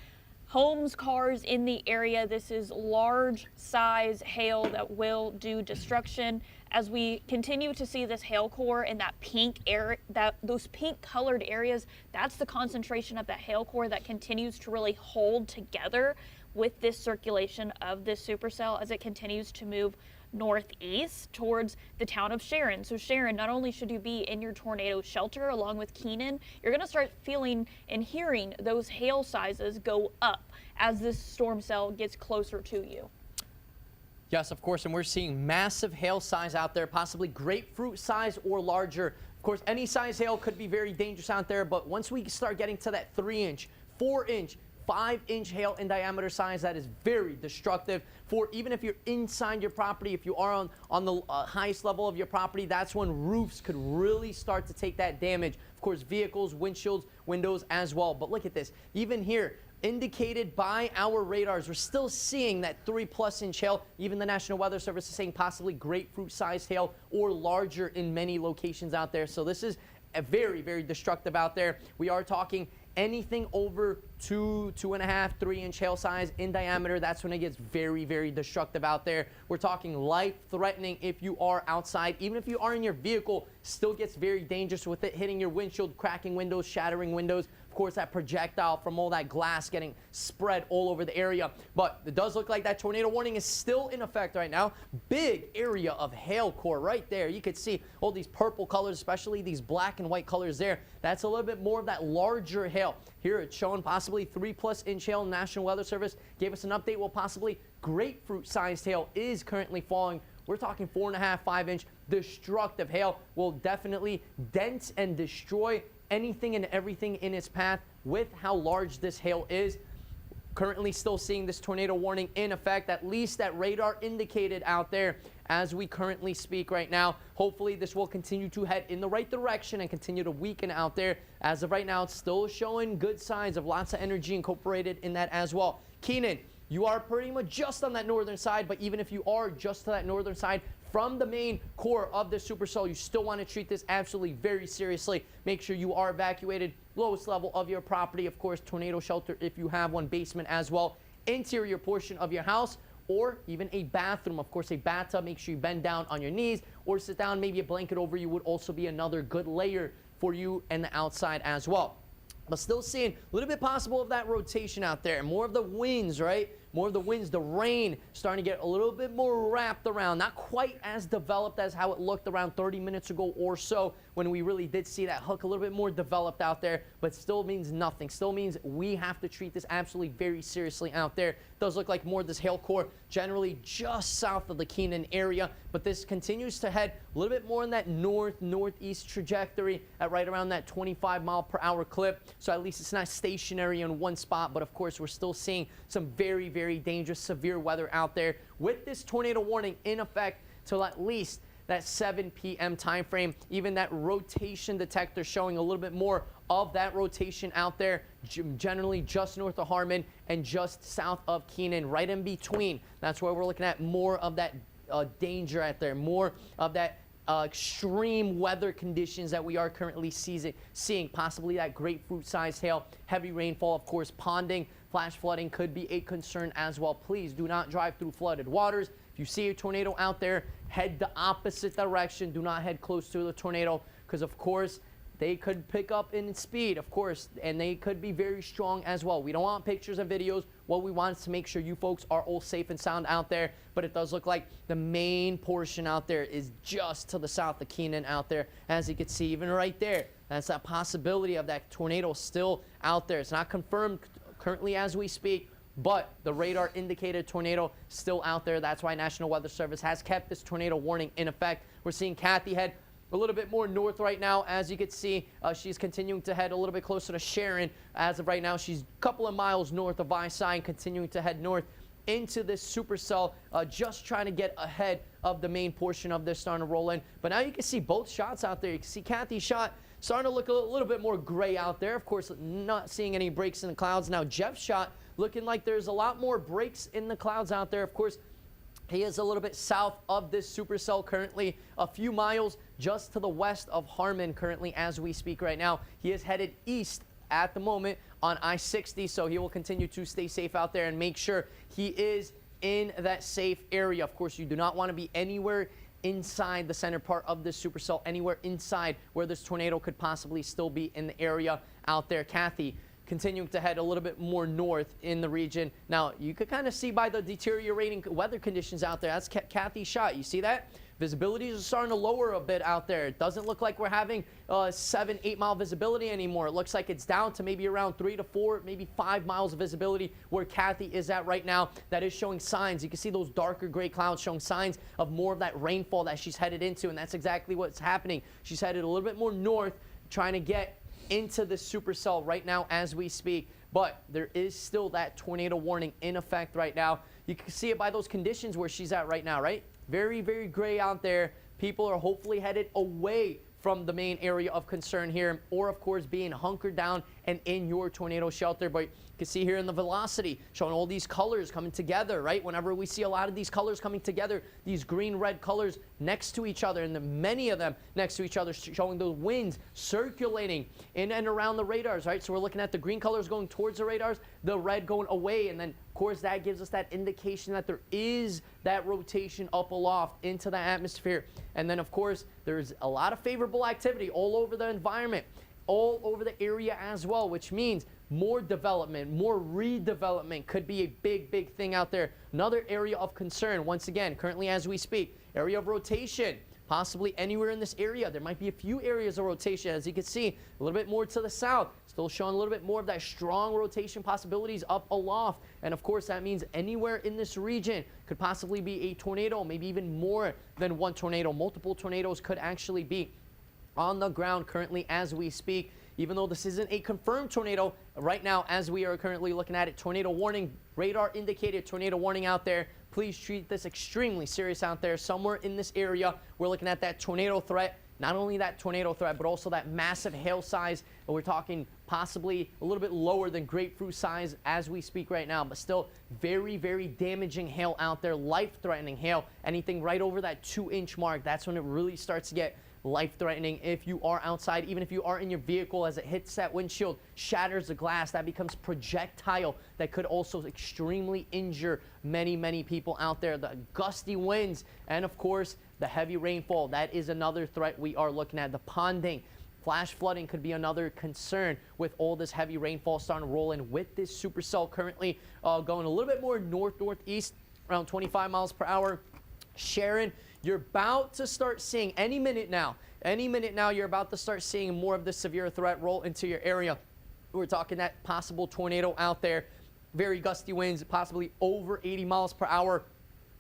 homes, cars in the area. This is large size hail that will do destruction. As we continue to see this hail core in that pink air, those pink colored areas, that's the concentration of that hail core that continues to really hold together with this circulation of this supercell as it continues to move northeast towards the town of Sharon. So Sharon, not only should you be in your tornado shelter along with Keenan, you're going to start feeling and hearing those hail sizes go up as this storm cell gets closer to you. Yes, of course, and we're seeing massive hail size out there, possibly grapefruit size or larger. Of course, any size hail could be very dangerous out there, but once we start getting to that 3-inch, 4-inch, 5-inch hail in diameter size, that is very destructive for even if you're inside your property. If you are on the highest level of your property, that's when roofs could really start to take that damage. Of course, vehicles, windshields, windows as well. But look at this, even here, indicated by our radars, we're still seeing that 3+ inch hail. Even the National Weather Service is saying possibly grapefruit sized hail or larger in many locations out there. So this is a very, very destructive out there. We are talking anything over 2.5, 3-inch hail size in diameter. That's when it gets very, very destructive out there. We're talking life-threatening if you are outside. Even if you are in your vehicle, still gets very dangerous with it hitting your windshield, cracking windows, shattering windows. Of course, that projectile from all that glass getting spread all over the area. But it does look like that tornado warning is still in effect right now. Big area of hail core right there. You could see all these purple colors, especially these black and white colors there. That's a little bit more of that larger hail. Here it's showing possibly 3+ inch hail. National Weather Service gave us an update. Well, possibly grapefruit-sized hail is currently falling. We're talking 4.5, 5-inch destructive hail. Will definitely dent and destroy anything and everything in its path with how large this hail is. Currently still seeing this tornado warning in effect, at least that radar indicated out there as we currently speak right now. Hopefully this will continue to head in the right direction and continue to weaken out there. As of right now, it's still showing good signs of lots of energy incorporated in that as well. Keenan, you are pretty much just on that northern side, but even if you are just to that northern side from the main core of the supercell, you still want to treat this absolutely very seriously. Make sure you are evacuated, lowest level of your property, of course, tornado shelter if you have one, basement as well, interior portion of your house, or even a bathroom. Of course, a bathtub, make sure you bend down on your knees or sit down. Maybe a blanket over you would also be another good layer for you and the outside as well. But still seeing a little bit possible of that rotation out there. More of the winds, right? More of the winds, the rain starting to get a little bit more wrapped around. Not quite as developed as how it looked around 30 minutes ago or so when we really did see that hook a little bit more developed out there, but still means nothing. Still means we have to treat this absolutely very seriously out there. Does look like more of this hail core generally just south of the Keenan area, but this continues to head a little bit more in that northeast trajectory at right around that 25-mile-per-hour clip. So at least it's not stationary in one spot, but of course we're still seeing some very, very dangerous, severe weather out there with this tornado warning in effect till at least that 7 p.m. time frame. Even that rotation detector showing a little bit more of that rotation out there, generally just north of Harmon and just south of Keenan, right in between. That's where we're looking at more of that danger out there, more of that extreme weather conditions that we are currently seeing, possibly that grapefruit-sized hail, heavy rainfall, of course, ponding, flash flooding could be a concern as well. Please do not drive through flooded waters. If you see a tornado out there, head the opposite direction. Do not head close to the tornado because, of course, they could pick up in speed, of course, and they could be very strong as well. We don't want pictures and videos. What we want is to make sure you folks are all safe and sound out there. But it does look like the main portion out there is just to the south of Keenan out there. As you can see, even right there, that's that possibility of that tornado still out there. It's not confirmed currently as we speak, but the radar indicated tornado still out there. That's why National Weather Service has kept this tornado warning in effect. We're seeing Kathy head a little bit more north right now. As you can see, she's continuing to head a little bit closer to Sharon. As of right now, she's a couple of miles north of I-Sign, continuing to head north into this supercell, just trying to get ahead of the main portion of this, starting to roll in. But now you can see both shots out there. You can see Kathy's shot starting to look a little bit more gray out there. Of course, not seeing any breaks in the clouds. Now Jeff's shot looking like there's a lot more breaks in the clouds out there. Of course, he is a little bit south of this supercell currently, a few miles just to the west of Harmon currently as we speak right now. He is headed east at the moment on I-60, so he will continue to stay safe out there and make sure he is in that safe area. Of course, you do not want to be anywhere inside the center part of this supercell, anywhere inside where this tornado could possibly still be in the area out there. Kathy continuing to head a little bit more north in the region. Now, you could kind of see by the deteriorating weather conditions out there, that's Kathy's shot. You see that? Visibilities are starting to lower a bit out there. It doesn't look like we're having 7-8 mile visibility anymore. It looks like it's down to maybe around 3 to 4, maybe 5 miles of visibility where Kathy is at right now. That is showing signs. You can see those darker gray clouds showing signs of more of that rainfall that she's headed into, and that's exactly what's happening. She's headed a little bit more north, trying to get into the supercell right now as we speak. But there is still that tornado warning in effect right now. You can see it by those conditions where she's at right now, right? Very, very gray out there. People are hopefully headed away from the main area of concern here, or of course being hunkered down and in your tornado shelter. But you can see here in the velocity showing all these colors coming together, right? Whenever we see a lot of these colors coming together, these green red colors next to each other, and many of them next to each other, showing those winds circulating in and around the radars, right? So we're looking at the green colors going towards the radars, the red going away, and then of course that gives us that indication that there is that rotation up aloft into the atmosphere. And then of course there's a lot of favorable activity all over the environment, all over the area as well, which means more development, more redevelopment could be a big, big thing out there. Another area of concern, once again, currently as we speak, area of rotation, possibly anywhere in this area. There might be a few areas of rotation, as you can see, a little bit more to the south, still showing a little bit more of that strong rotation possibilities up aloft. And of course, that means anywhere in this region could possibly be a tornado, maybe even more than one tornado. Multiple tornadoes could actually be on the ground currently as we speak. Even though this isn't a confirmed tornado, right now as we are currently looking at it, tornado warning, radar indicated tornado warning out there. Please treat this extremely serious out there. Somewhere in this area, we're looking at that tornado threat. Not only that tornado threat, but also that massive hail size. And we're talking possibly a little bit lower than grapefruit size as we speak right now, but still very, very damaging hail out there, life-threatening hail. Anything right over that 2-inch mark, that's when it really starts to get life-threatening. If you are outside, even if you are in your vehicle, as it hits that windshield, shatters the glass, that becomes projectile that could also extremely injure many, many people out there. The gusty winds and of course the heavy rainfall, that is another threat we are looking at. The ponding, flash flooding could be another concern with all this heavy rainfall starting to roll in with this supercell currently going a little bit more northeast, around 25 miles per hour. Sharon, you're about to start seeing any minute now, you're about to start seeing more of the severe threat roll into your area. We're talking that possible tornado out there, very gusty winds, possibly over 80 miles per hour,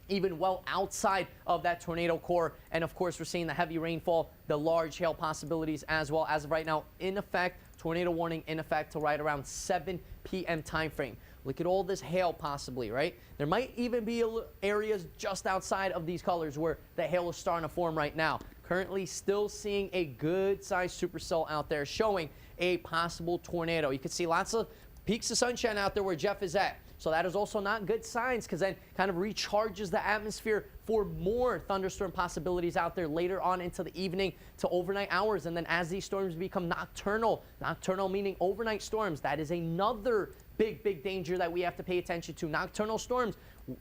even well outside of that tornado core. And of course, we're seeing the heavy rainfall, the large hail possibilities as well. As of right now, in effect, tornado warning in effect till right around 7 p.m. time frame. Look at all this hail possibly, right? There might even be areas just outside of these colors where the hail is starting to form right now. Currently still seeing a good sized supercell out there showing a possible tornado. You can see lots of peaks of sunshine out there where Jeff is at. So that is also not good signs, because then kind of recharges the atmosphere for more thunderstorm possibilities out there later on into the evening to overnight hours. And then as these storms become nocturnal meaning overnight storms, that is another big danger that we have to pay attention to. Nocturnal storms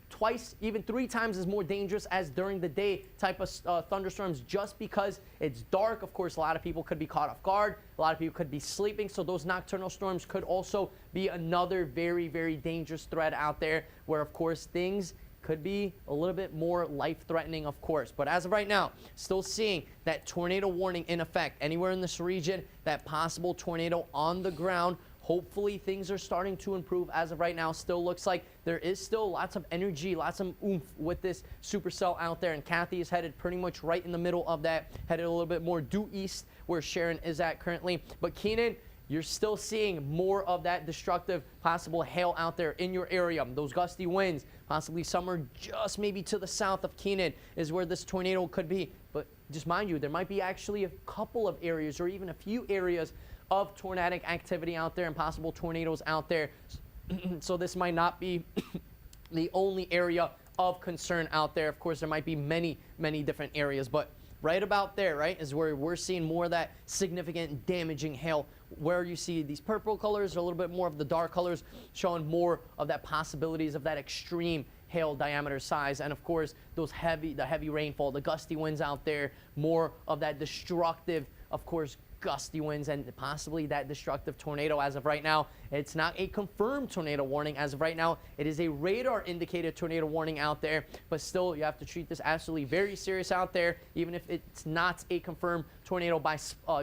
twice, even 3 times as more dangerous as during the day type of thunderstorms, just because it's dark. Of course, a lot of people could be caught off guard. A lot of people could be sleeping. So those nocturnal storms could also be another very, very dangerous threat out there where, of course, things could be a little bit more life-threatening, of course. But as of right now, still seeing that tornado warning in effect anywhere in this region, that possible tornado on the ground. Hopefully things are starting to improve. As of right now, still looks like there is still lots of energy, lots of oomph with this supercell out there. And Kathy is headed pretty much right in the middle of that, headed a little bit more due east where Sharon is at currently. But Keenan, you're still seeing more of that destructive possible hail out there in your area. Those gusty winds, possibly somewhere just maybe to the south of Keenan is where this tornado could be. But just mind you, there might be actually a couple of areas or even a few areas of tornadic activity out there and possible tornadoes out there. So this might not be the only area of concern out there. Of course, there might be many, many different areas, but right about there, right, is where we're seeing more of that significant damaging hail, where you see these purple colors or a little bit more of the dark colors showing more of that possibilities of that extreme hail diameter size. And of course, the heavy rainfall, the gusty winds out there, more of that destructive, of course, gusty winds and possibly that destructive tornado. As of right now, it's not a confirmed tornado warning. As of right now, it is a radar indicated tornado warning out there, but still you have to treat this absolutely very serious out there. Even if it's not a confirmed tornado by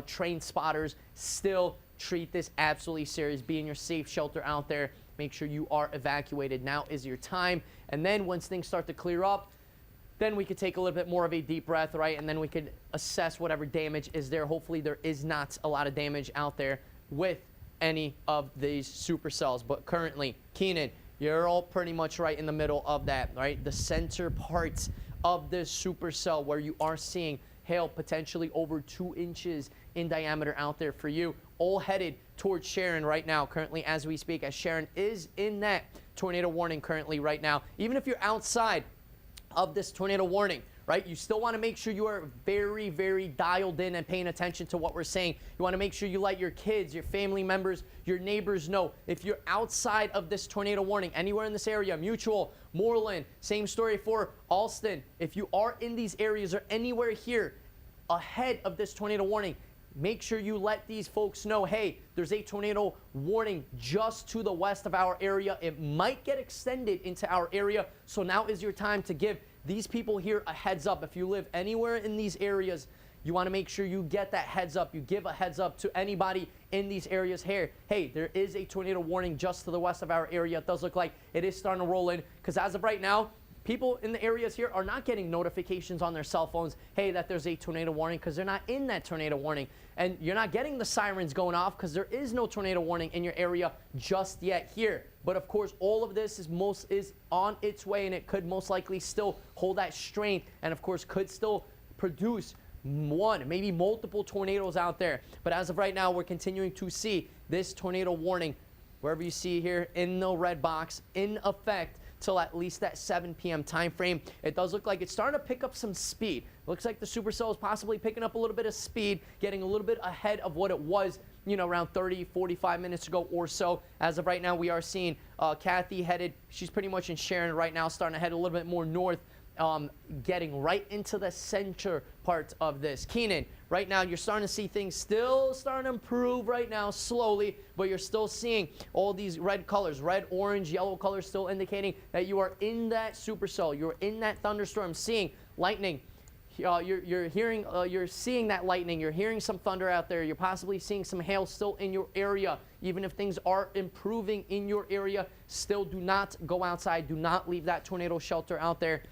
trained spotters, still treat this absolutely serious. Be in your safe shelter out there. Make sure you are evacuated. Now is your time. And then once things start to clear up, then we could take a little bit more of a deep breath, right? And then we could assess whatever damage is there. Hopefully there is not a lot of damage out there with any of these supercells. But currently, Keenan, you're all pretty much right in the middle of that, right? The center parts of this supercell where you are seeing hail potentially over 2 inches in diameter out there for you, all headed towards Sharon right now, currently as we speak, as Sharon is in that tornado warning currently right now. Even if you're outside of this tornado warning, right, you still want to make sure you are very, very dialed in and paying attention to what we're saying. You want to make sure you let your kids, your family members, your neighbors know. If you're outside of this tornado warning, anywhere in this area, Mutual, Moreland, same story for Alston. If you are in these areas or anywhere here ahead of this tornado warning, make sure you let these folks know, hey, there's a tornado warning just to the west of our area. It might get extended into our area. So now is your time to give these people here a heads up. If you live anywhere in these areas, you want to make sure you get that heads up. You give a heads up to anybody in these areas here. Hey, there is a tornado warning just to the west of our area. It does look like it is starting to roll in, because as of right now, people in the areas here are not getting notifications on their cell phones, hey, that there's a tornado warning, because they're not in that tornado warning. And you're not getting the sirens going off because there is no tornado warning in your area just yet here. But of course, all of this is on its way, and it could most likely still hold that strength, and of course could still produce one, maybe multiple tornadoes out there. But as of right now, we're continuing to see this tornado warning, wherever you see here in the red box, in effect till at least that 7 p.m. time frame. It does look like it's starting to pick up some speed. Looks like the supercell is possibly picking up a little bit of speed, getting a little bit ahead of what it was, you know, around 30, 45 minutes ago or so. As of right now, we are seeing Kathy headed, she's pretty much in Sharon right now, starting to head a little bit more north, getting right into the center part of this. Keenan, right now you're starting to see things still starting to improve right now slowly, but you're still seeing all these red colors, red, orange, yellow colors, still indicating that you are in that supercell. You're in that thunderstorm, seeing lightning. You're seeing that lightning. You're hearing some thunder out there. You're possibly seeing some hail still in your area. Even if things are improving in your area, still do not go outside. Do not leave that tornado shelter out there.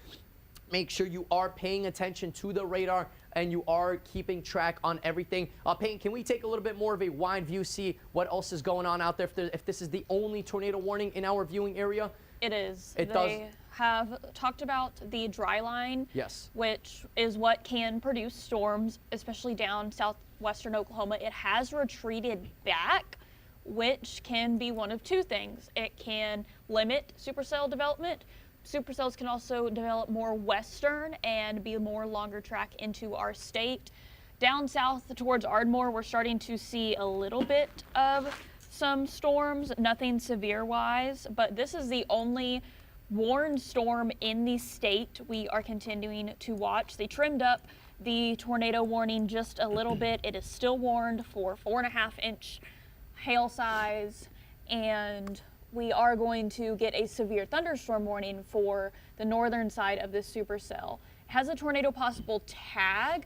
Make sure you are paying attention to the radar and you are keeping track on everything. Peyton, can we take a little bit more of a wide view, see what else is going on out there, if this is the only tornado warning in our viewing area? It is. They have talked about the dry line, yes, which is what can produce storms, especially down southwestern Oklahoma. It has retreated back, which can be one of two things. It can limit supercell development. Supercells can also develop more western and be more longer track into our state. Down south towards Ardmore, we're starting to see a little bit of some storms, nothing severe wise, but this is the only warned storm in the state. We are continuing to watch. They trimmed up the tornado warning just a little bit. It is still warned for 4.5-inch hail size, and we are going to get a severe thunderstorm warning for the northern side of this supercell. It has a tornado possible tag,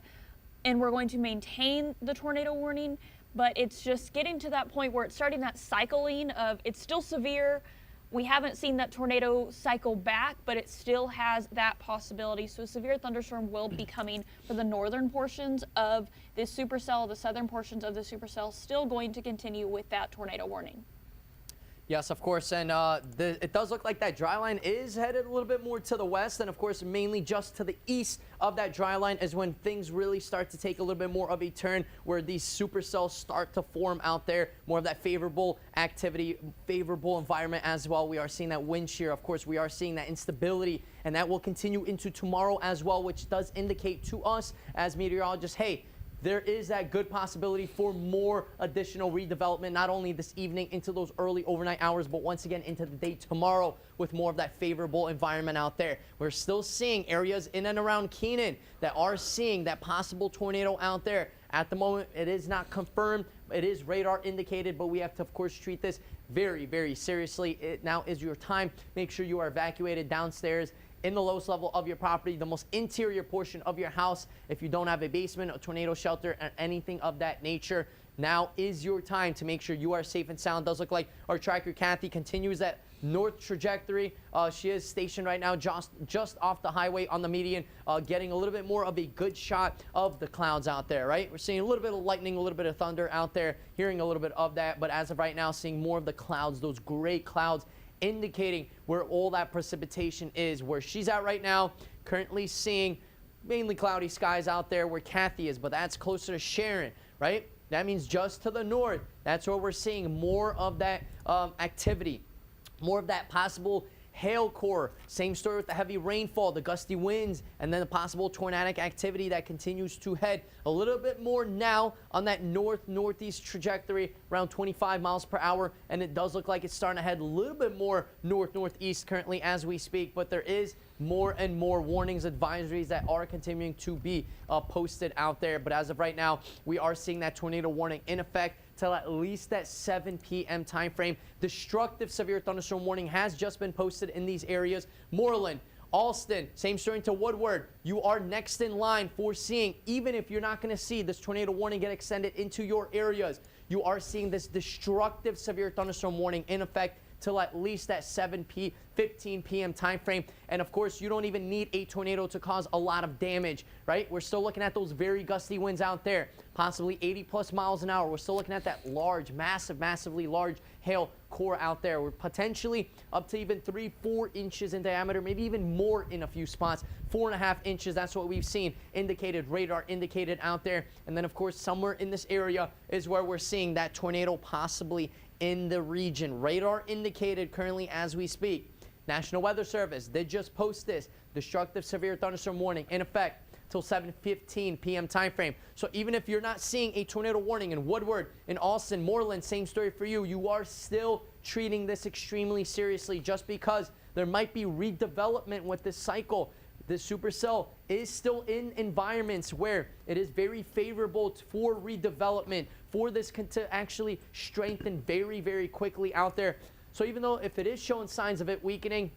and we're going to maintain the tornado warning, but it's just getting to that point where it's starting that cycling of it's still severe. We haven't seen that tornado cycle back, but it still has that possibility. So a severe thunderstorm will be coming for the northern portions of this supercell. The southern portions of the supercell still going to continue with that tornado warning. Yes, of course, and it does look like that dry line is headed a little bit more to the west, and of course, mainly just to the east of that dry line is when things really start to take a little bit more of a turn, where these supercells start to form out there, more of that favorable activity, favorable environment as well. We are seeing that wind shear. Of course, we are seeing that instability, and that will continue into tomorrow as well, which does indicate to us as meteorologists, hey, there is that good possibility for more additional redevelopment, not only this evening into those early overnight hours, but once again into the day tomorrow with more of that favorable environment out there. We're still seeing areas in and around Keenan that are seeing that possible tornado out there. At the moment, it is not confirmed. It is radar indicated, but we have to, of course, treat this very, very seriously. It now is your time. Make sure you are evacuated downstairs in the lowest level of your property, the most interior portion of your house. If you don't have a basement, a tornado shelter, or anything of that nature, now is your time to make sure you are safe and sound. Does look like our tracker Kathy continues that north trajectory. She is stationed right now just off the highway on the median, getting a little bit more of a good shot of the clouds out there, right? We're seeing a little bit of lightning, a little bit of thunder out there, hearing a little bit of that, but as of right now, seeing more of the clouds, those gray clouds, indicating where all that precipitation is. Where she's at right now, currently seeing mainly cloudy skies out there where Kathy is, but that's closer to Sharon, right? That means just to the north, that's where we're seeing more of that activity, more of that possible hail core. Same story with the heavy rainfall, the gusty winds, and then the possible tornadic activity that continues to head a little bit more now on that northeast trajectory, around 25 miles per hour. And it does look like it's starting to head a little bit more northeast currently as we speak, but there is more and more warnings, advisories that are continuing to be posted out there. But as of right now, we are seeing that tornado warning in effect till at least that 7 p.m. time frame. Destructive severe thunderstorm warning has just been posted in these areas. Moreland, Alston, same story to Woodward. You are next in line for seeing, even if you're not going to see this tornado warning get extended into your areas, you are seeing this destructive severe thunderstorm warning in effect till at least that 15 p.m. time frame. And of course, you don't even need a tornado to cause a lot of damage, right? We're still looking at those very gusty winds out there, possibly 80 plus miles an hour. We're still looking at that large, massively large hail core out there. We're potentially up to even 3-4 inches in diameter, maybe even more in a few spots. 4.5 inches, that's what we've seen indicated, radar indicated out there. And then of course, somewhere in this area is where we're seeing that tornado possibly in the region. Radar indicated currently as we speak. National Weather Service did just post this destructive severe thunderstorm warning in effect till 7:15 p.m. time frame. So even if you're not seeing a tornado warning in Woodward, in Alston, Moreland, same story for you. You are still treating this extremely seriously just because there might be redevelopment with this cycle. This supercell is still in environments where it is very favorable for redevelopment, for this to actually strengthen very, very quickly out there. So even though if it is showing signs of it weakening,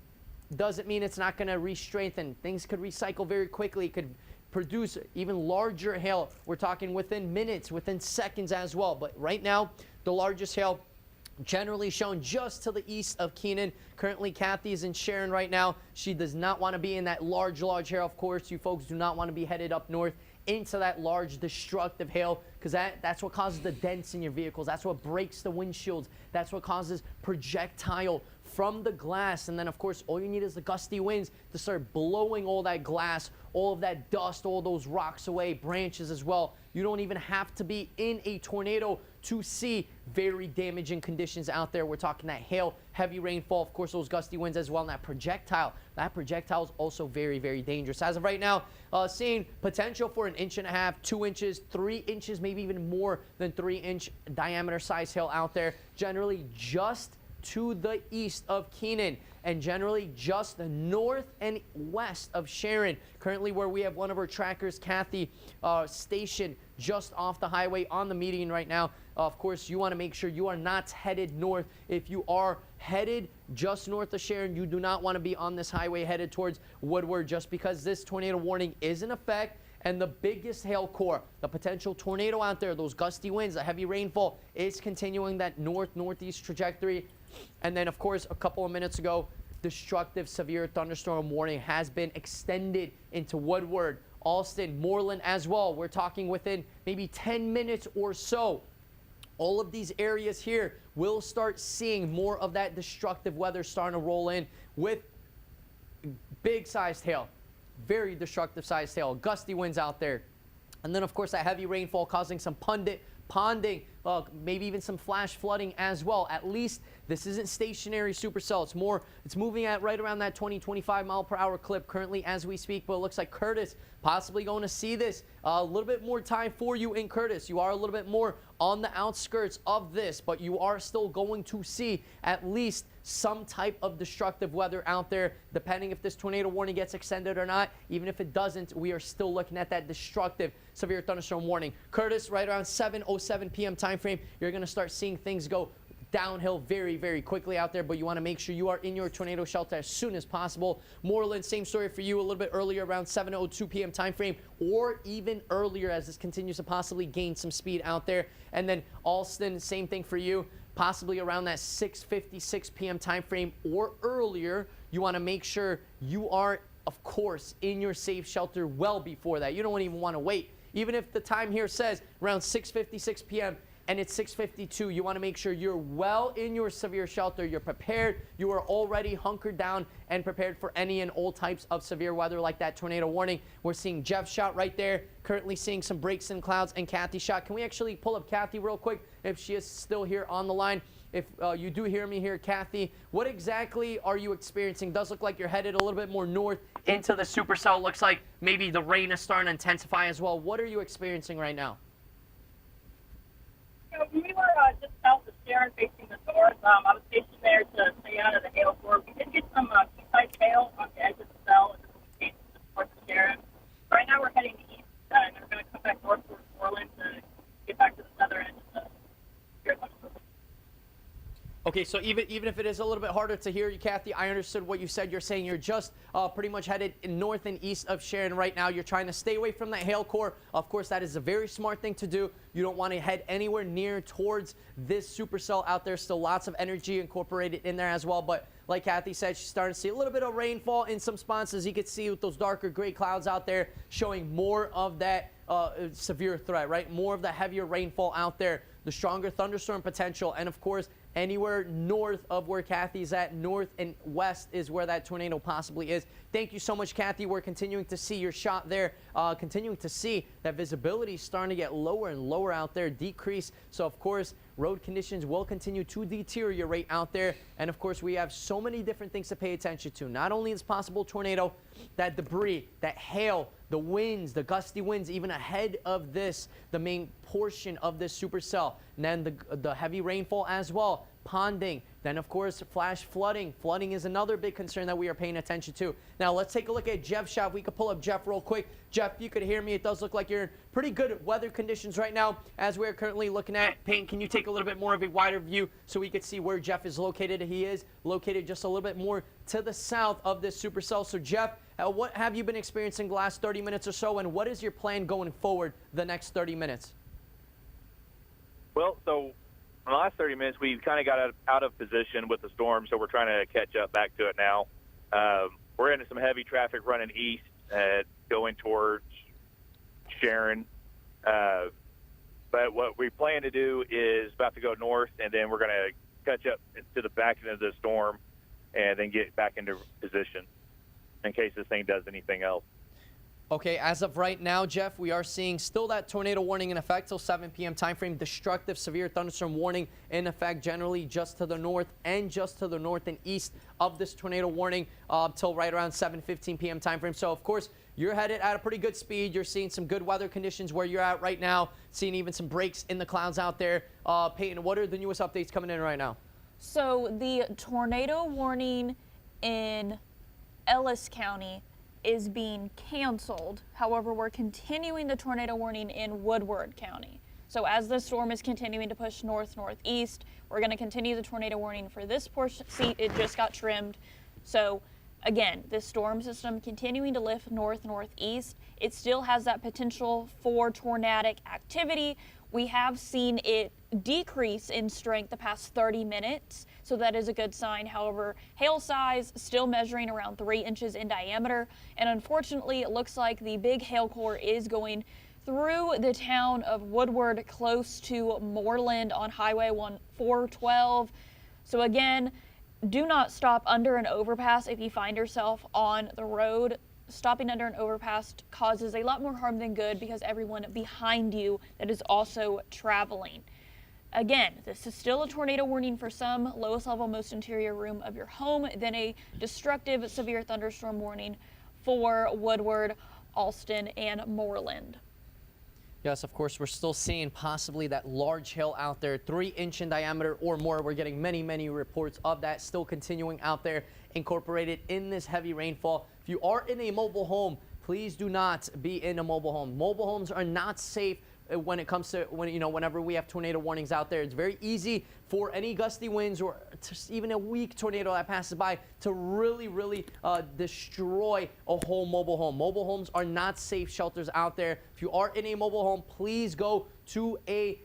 doesn't mean it's not going to re-strengthen. Things could recycle very quickly. It could produce even larger hail. We're talking within minutes, within seconds as well. But right now, the largest hail generally shown just to the east of Keenan. Currently, Kathy is in Sharon right now. She does not want to be in that large hail. Of course, you folks do not want to be headed up north into that large destructive hail, because that's what causes the dents in your vehicles. That's what breaks the windshields. That's what causes projectile from the glass. And then, of course, all you need is the gusty winds to start blowing all that glass, all of that dust, all those rocks away, branches as well. You don't even have to be in a tornado to see very damaging conditions out there. We're talking that hail, heavy rainfall, of course, those gusty winds as well, and that projectile. That projectile is also very, very dangerous. As of right now, seeing potential for 1.5 inches, 2 inches, 3 inches, maybe even more than 3-inch diameter size hail out there. Generally just to the east of Keenan and generally just north and west of Sharon. Currently where we have one of our trackers, Kathy, stationed just off the highway on the median right now. Of course, you want to make sure you are not headed north. If you are headed just north of Sharon, you do not want to be on this highway headed towards Woodward, just because this tornado warning is in effect. And the biggest hail core, the potential tornado out there, those gusty winds, the heavy rainfall is continuing that northeast trajectory. And then, of course, a couple of minutes ago, destructive severe thunderstorm warning has been extended into Woodward, Alston, Moreland as well. We're talking within maybe 10 minutes or so. All of these areas here will start seeing more of that destructive weather starting to roll in with big sized hail. Very destructive sized hail, gusty winds out there. And then, of course, that heavy rainfall causing some ponding, maybe even some flash flooding as well. At least this isn't stationary supercell. It's moving at right around that 20-25 mile per hour clip currently as we speak. But it looks like Curtis possibly going to see this a little bit more time for you in Curtis. You are a little bit more on the outskirts of this, but you are still going to see at least some type of destructive weather out there, depending if this tornado warning gets extended or not. Even if it doesn't, we are still looking at that destructive severe thunderstorm warning. Curtis, right around 7:07 p.m. time frame, you're going to start seeing things go downhill very, very quickly out there, but you want to make sure you are in your tornado shelter as soon as possible. Moreland, same story for you, a little bit earlier, around 7:02 p.m. time frame, or even earlier as this continues to possibly gain some speed out there. And then Alston, same thing for you, possibly around that 6:56 p.m. time frame or earlier. You want to make sure you are, of course, in your safe shelter well before that. You don't even want to wait. Even if the time here says around 6:56 p.m. and it's 6:52, you want to make sure you're well in your severe shelter. You're prepared. You are already hunkered down and prepared for any and all types of severe weather like that tornado warning. We're seeing Jeff's shot right there. Currently seeing some breaks in clouds and Kathy's shot. Can we actually pull up Kathy real quick if she is still here on the line? If you do hear me here, Kathy, what exactly are you experiencing? Does look like you're headed a little bit more north into the supercell. Looks like maybe the rain is starting to intensify as well. What are you experiencing right now? We were just south of Sharon, facing the north. I was stationed there to stay out of the hail core. We did get some key-sized hail on the edge of the cell, and then we came to the north of Sharon. Right now we're heading east, and we're going to come back north towards Moreland to get back to the southern end of the severe thunderstorm. Okay, so even if it is a little bit harder to hear you, Kathy, I understood what you said. You're saying you're just pretty much headed north and east of Sharon right now. You're trying to stay away from that hail core. Of course, that is a very smart thing to do. You don't want to head anywhere near towards this supercell out there. Still lots of energy incorporated in there as well. But like Kathy said, she's starting to see a little bit of rainfall in some spots, as you can see with those darker gray clouds out there, showing more of that severe threat, right? More of the heavier rainfall out there, the stronger thunderstorm potential, and of course, anywhere north of where Kathy's at, north and west is where that tornado possibly is. Thank you so much, Kathy. We're continuing to see your shot there, continuing to see that visibility starting to get lower and lower out there, decrease. So, of course, road conditions will continue to deteriorate out there. And, of course, we have so many different things to pay attention to. Not only this possible tornado, that debris, that hail, the winds, the gusty winds, even ahead of this, the main portion of this supercell. And then the heavy rainfall as well, ponding. Then, of course, flash flooding. Flooding is another big concern that we are paying attention to. Now, let's take a look at Jeff's shot. We could pull up Jeff real quick. Jeff, you could hear me. It does look like you're in pretty good weather conditions right now as we're currently looking at. Payne, can you take a little bit more of a wider view so we could see where Jeff is located? He is located just a little bit more to the south of this supercell. So, Jeff, what have you been experiencing the last 30 minutes or so, and what is your plan going forward the next 30 minutes? Well, so in the last 30 minutes, we kind of got out of position with the storm, so we're trying to catch up back to it now. We're into some heavy traffic running east, going towards Sharon. But what we plan to do is about to go north, and then we're going to catch up to the back end of the storm and then get back into position in case this thing does anything else. Okay, as of right now, Jeff, we are seeing still that tornado warning in effect till 7 p.m. time frame. Destructive severe thunderstorm warning in effect generally just to the north and just to the north and east of this tornado warning till right around 7:15 p.m. time frame. So, of course, you're headed at a pretty good speed. You're seeing some good weather conditions where you're at right now, seeing even some breaks in the clouds out there. Peyton, what are the newest updates coming in right now? So the tornado warning in Ellis County is being canceled. However, we're continuing the tornado warning in Woodward County. So as the storm is continuing to push northeast, we're going to continue the tornado warning for this portion. See, it just got trimmed. So again, this storm system continuing to lift northeast. It still has that potential for tornadic activity. We have seen it decrease in strength the past 30 minutes, so that is a good sign. However, hail size still measuring around 3 inches in diameter, and unfortunately, it looks like the big hail core is going through the town of Woodward, close to Moreland on Highway 412. So again, do not stop under an overpass if you find yourself on the road. Stopping under an overpass causes a lot more harm than good because everyone behind you that is also traveling. Again, this is still a tornado warning for some, lowest level, most interior room of your home, then a destructive severe thunderstorm warning for Woodward, Alston, and Moreland. Yes, of course, we're still seeing possibly that large hail out there, 3-inch in diameter or more. We're getting many reports of that still continuing out there, incorporated in this heavy rainfall. If you are in a mobile home, please do not be in a mobile home. Mobile homes are not safe when it comes to whenever we have tornado warnings out there. It's very easy for any gusty winds or just even a weak tornado that passes by to really destroy a whole mobile home. Mobile homes are not safe shelters out there. If you are in a mobile home, please go to a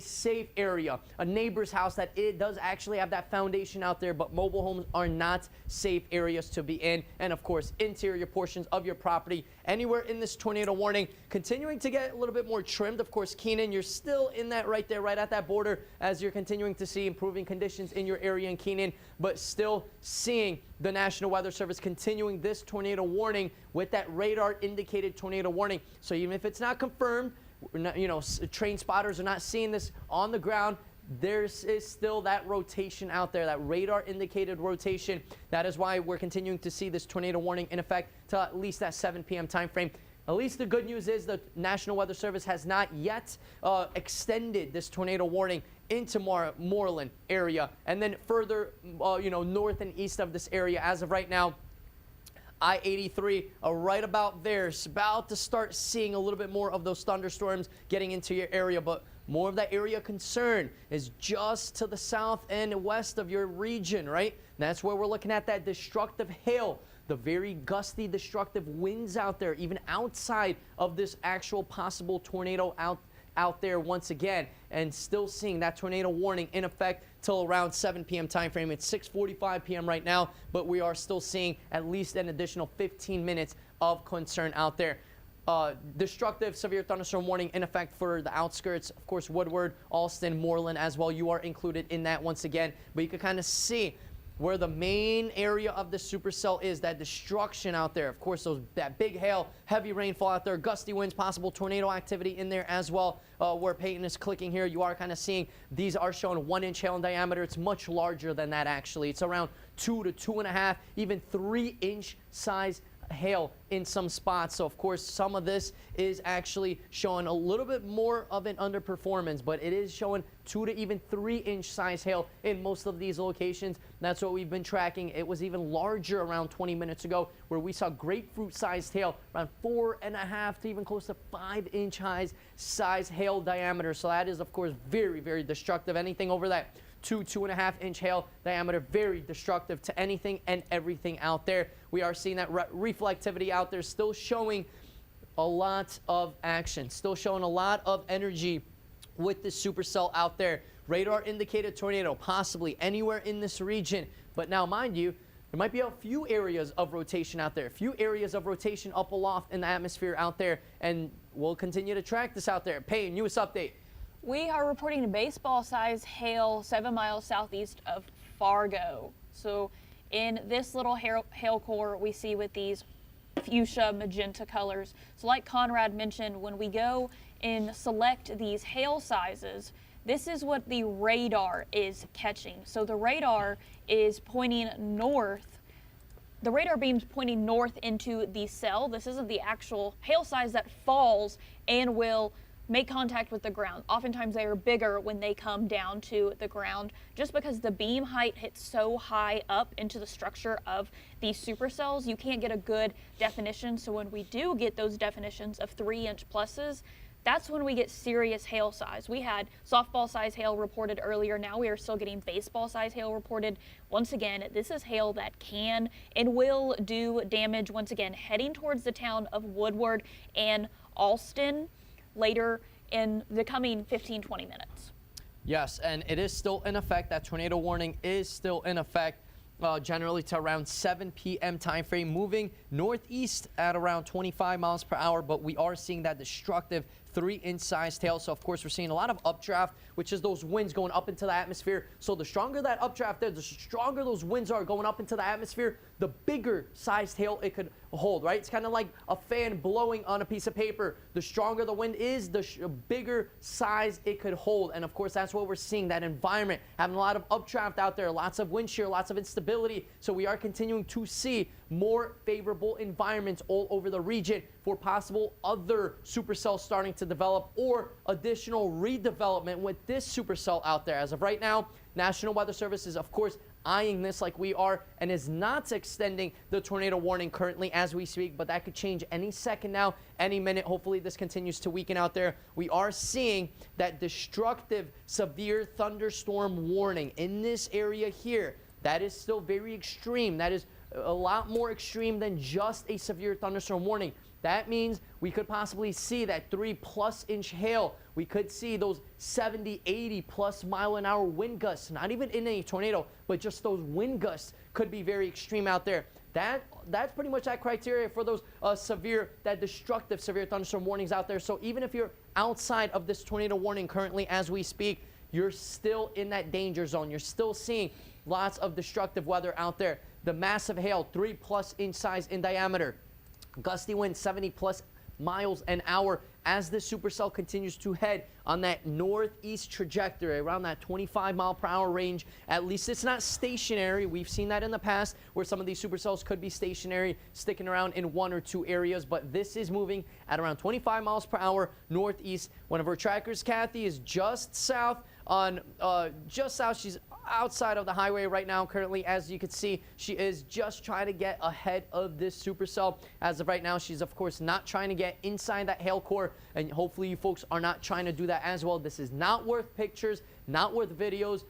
safe area, a neighbor's house that it does actually have that foundation out there, but mobile homes are not safe areas to be in. And of course, interior portions of your property, anywhere in this tornado warning, continuing to get a little bit more trimmed. Of course, Keenan, you're still in that right there, right at that border, as you're continuing to see improving conditions in your area in Keenan, but still seeing the National Weather Service continuing this tornado warning with that radar indicated tornado warning. So even if it's not confirmed, train spotters are not seeing this on the ground, there is still that rotation out there, that radar indicated rotation. That is why we're continuing to see this tornado warning in effect till at least that 7 p.m. time frame. At least the good news is the National Weather Service has not yet extended this tornado warning into Moreland area and then further north and east of this area. As of right now, I-83 right about there. It's about to start seeing a little bit more of those thunderstorms getting into your area, but more of that area concern is just to the south and west of your region, right? And that's where we're looking at that destructive hail, the very gusty, destructive winds out there, even outside of this actual possible tornado out there once again, and still seeing that tornado warning in effect till around 7 p.m. time frame. It's 6:45 p.m. right now, but we are still seeing at least an additional 15 minutes of concern out there. Destructive severe thunderstorm warning in effect for the outskirts, of course, Woodward, Alston, Moreland as well. You are included in that once again, but you can kind of see where the main area of the supercell is, that destruction out there. Of course, that big hail, heavy rainfall out there, gusty winds, possible tornado activity in there as well. Where Peyton is clicking here, you are kind of seeing these are showing 1-inch hail in diameter. It's much larger than that actually. It's around 2 to 2.5, even 3-inch size hail in some spots. So of course some of this is actually showing a little bit more of an underperformance, but it is showing 2 to even 3-inch size hail in most of these locations. That's what we've been tracking. It was even larger around 20 minutes ago where we saw grapefruit sized hail around 4.5 to even close to 5-inch size hail diameter. So that is of course very destructive. Anything over that 2.5-inch hail diameter, very destructive to anything and everything out there. We are seeing that reflectivity out there, still showing a lot of action, still showing a lot of energy with this supercell out there. Radar indicated tornado possibly anywhere in this region, but now mind you, there might be a few areas of rotation out there, a few areas of rotation up aloft in the atmosphere out there, and we'll continue to track this out there. Payne, newest update. We are reporting baseball-sized hail 7 miles southeast of Fargo. So in this little hail core we see with these fuchsia magenta colors. So like Conrad mentioned, when we go and select these hail sizes, this is what the radar is catching. So the radar is pointing north. The radar beam's pointing north into the cell. This isn't the actual hail size that falls and will make contact with the ground. Oftentimes they are bigger when they come down to the ground just because the beam height hits so high up into the structure of these supercells. You can't get a good definition. So when we do get those definitions of 3-inch pluses, that's when we get serious hail size. We had softball size hail reported earlier. Now we are still getting baseball size hail reported. Once again, this is hail that can and will do damage. Once again, heading towards the town of Woodward and Alston later in the coming 15-20 minutes. Yes, and it is still in effect. That tornado warning is still in effect. Generally to around 7 p.m. time frame, moving northeast at around 25 miles per hour, but we are seeing that destructive 3-inch size hail. So of course we're seeing a lot of updraft, which is those winds going up into the atmosphere. So the stronger that updraft is, the stronger those winds are going up into the atmosphere, the bigger sized hail it could hold, right? It's kind of like a fan blowing on a piece of paper. The stronger the wind is, the bigger size it could hold. And of course that's what we're seeing, that environment having a lot of updraft out there, lots of wind shear, lots of instability. So we are continuing to see more favorable environments all over the region for possible other supercells starting to develop or additional redevelopment with this supercell out there. As of right now, National Weather Service is of course eyeing this like we are and is not extending the tornado warning currently as we speak, but that could change any second now, any minute. Hopefully this continues to weaken out there. We are seeing that destructive severe thunderstorm warning in this area here. That is still very extreme. That is a lot more extreme than just a severe thunderstorm warning. That means we could possibly see that 3+ inch hail. We could see those 70, 80+ mile-an-hour wind gusts, not even in a tornado, but just those wind gusts could be very extreme out there. That's pretty much that criteria for those destructive severe thunderstorm warnings out there. So even if you're outside of this tornado warning currently as we speak, you're still in that danger zone. You're still seeing lots of destructive weather out there. The massive hail, 3+ inch size in diameter. Gusty winds 70+ miles an hour as this supercell continues to head on that northeast trajectory around that 25 mile per hour range. At least it's not stationary. We've seen that in the past where some of these supercells could be stationary, sticking around in 1 or 2 areas, but this is moving at around 25 miles per hour northeast. One of our trackers, Kathy, is just south on she's outside of the highway right now currently. As you can see, she is just trying to get ahead of this supercell. As of right now, she's of course not trying to get inside that hail core, and hopefully you folks are not trying to do that as well. This is not worth pictures, not worth videos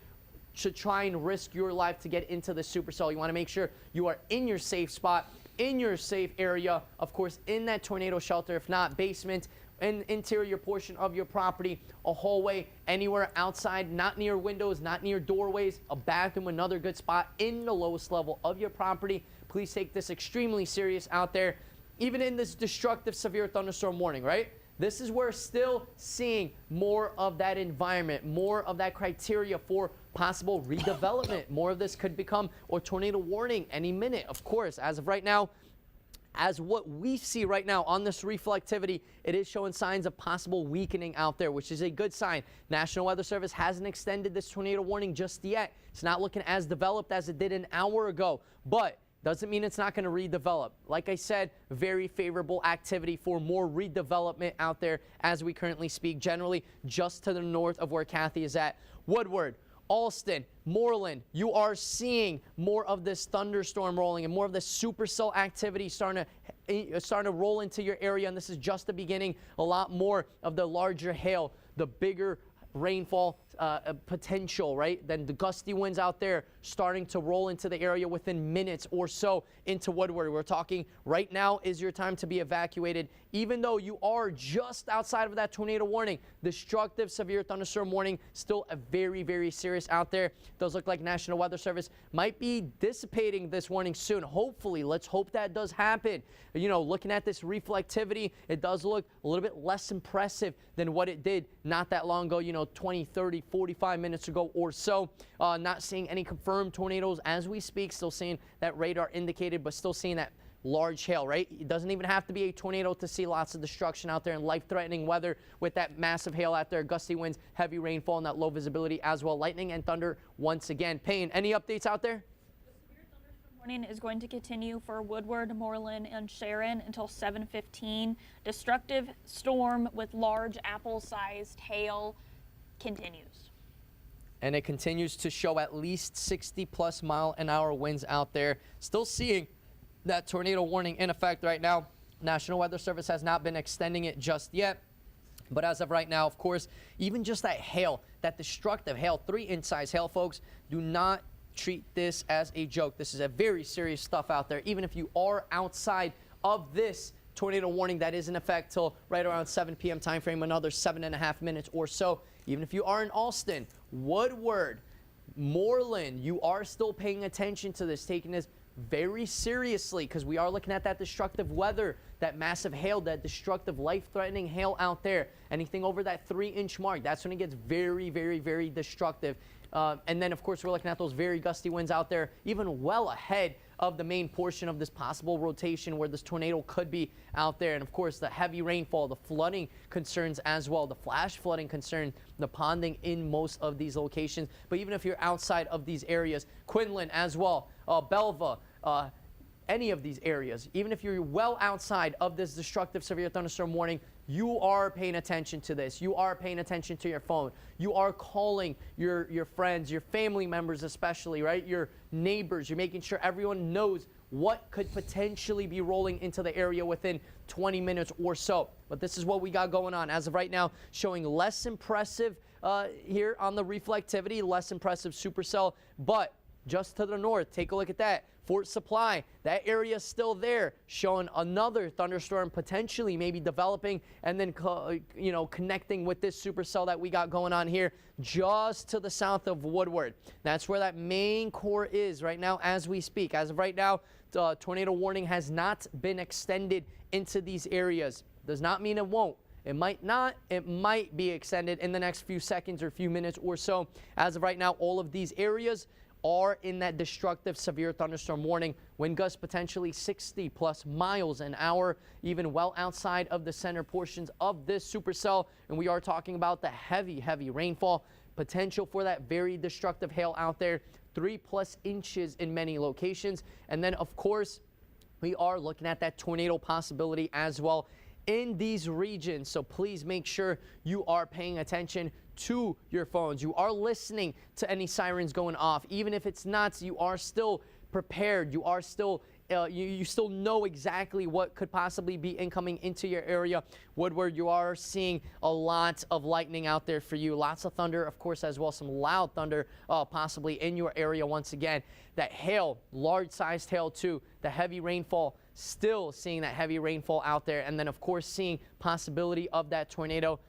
to try and risk your life to get into the supercell. You want to make sure you are in your safe spot, in your safe area, of course in that tornado shelter, if not basement, an interior portion of your property, a hallway, anywhere outside, not near windows, not near doorways, a bathroom, another good spot in the lowest level of your property. Please take this extremely serious out there, even in this destructive severe thunderstorm warning, right? This is where still seeing more of that environment, more of that criteria for possible redevelopment. More of this could become a tornado warning any minute, of course. As of right now, as what we see right now on this reflectivity, it is showing signs of possible weakening out there, which is a good sign. National Weather Service hasn't extended this tornado warning just yet. It's not looking as developed as it did an hour ago, but doesn't mean it's not going to redevelop. Like I said, very favorable activity for more redevelopment out there as we currently speak, generally just to the north of where Kathy is at. Woodward, Alston, Moreland, you are seeing more of this thunderstorm rolling and more of this supercell activity starting to roll into your area, and this is just the beginning. A lot more of the larger hail, the bigger rainfall potential, right? Then the gusty winds out there starting to roll into the area within minutes or so into Woodward. We're talking right now is your time to be evacuated. Even though you are just outside of that tornado warning, destructive severe thunderstorm warning, still a very, very serious out there. It does look like National Weather Service might be dissipating this warning soon. Hopefully, let's hope that does happen. You know, looking at this reflectivity, it does look a little bit less impressive than what it did not that long ago, you know, 20, 30, 45 minutes ago or so. Not seeing any confirmed tornadoes as we speak, still seeing that radar indicated, but still seeing that large hail, right? It doesn't even have to be a tornado to see lots of destruction out there and life-threatening weather with that massive hail out there, gusty winds, heavy rainfall, and that low visibility as well. Lightning and thunder once again. Payne, any updates out there? Warning is going to continue for Woodward, Moreland, and Sharon until 7:15. Destructive storm with large apple-sized hail continues. And it continues to show at least 60+ mile-an-hour winds out there. Still seeing that tornado warning in effect right now. National Weather Service has not been extending it just yet. But as of right now, of course, even just that hail, that destructive hail, 3-inch size hail, folks, do not treat this as a joke. This is a very serious stuff out there. Even if you are outside of this tornado warning that is in effect till right around 7 p.m. time frame, another 7.5 minutes or so. Even if you are in Alston, Woodward, Moreland, you are still paying attention to this, taking this very seriously, because we are looking at that destructive weather, that massive hail, that destructive, life-threatening hail out there. Anything over that 3-inch mark, that's when it gets very, very, very destructive. And then, of course, we're looking at those very gusty winds out there, even well ahead of the main portion of this possible rotation where this tornado could be out there. And, of course, the heavy rainfall, the flooding concerns as well, the flash flooding concern, the ponding in most of these locations. But even if you're outside of these areas, Quinlan as well, Belva, any of these areas, even if you're well outside of this destructive severe thunderstorm warning, you are paying attention to this. You are paying attention to your phone. You are calling your friends, your family members especially, right? Your neighbors. You're making sure everyone knows what could potentially be rolling into the area within 20 minutes or so. But this is what we got going on as of right now, showing less impressive here on the reflectivity, less impressive supercell, but just to the north, take a look at that. Fort Supply, that area is still there, showing another thunderstorm potentially maybe developing and then, connecting with this supercell that we got going on here just to the south of Woodward. That's where that main core is right now as we speak. As of right now, the tornado warning has not been extended into these areas. Does not mean it won't. It might not. It might be extended in the next few seconds or few minutes or so. As of right now, all of these areas are in that destructive severe thunderstorm warning. Wind gusts potentially 60+ miles an hour, even well outside of the center portions of this supercell. And we are talking about the heavy, heavy rainfall, potential for that very destructive hail out there, 3+ inches in many locations. And then, of course, we are looking at that tornado possibility as well in these regions. So please make sure you are paying attention to your phones. You are listening to any sirens going off. Even if it's not, you are still prepared. You are still you still know exactly what could possibly be incoming into your area. Woodward, you are seeing a lot of lightning out there for you. Lots of thunder, of course, as well. Some loud thunder possibly in your area once again. That hail, large-sized hail too. The heavy rainfall, still seeing that heavy rainfall out there. And then, of course, seeing possibility of that tornado.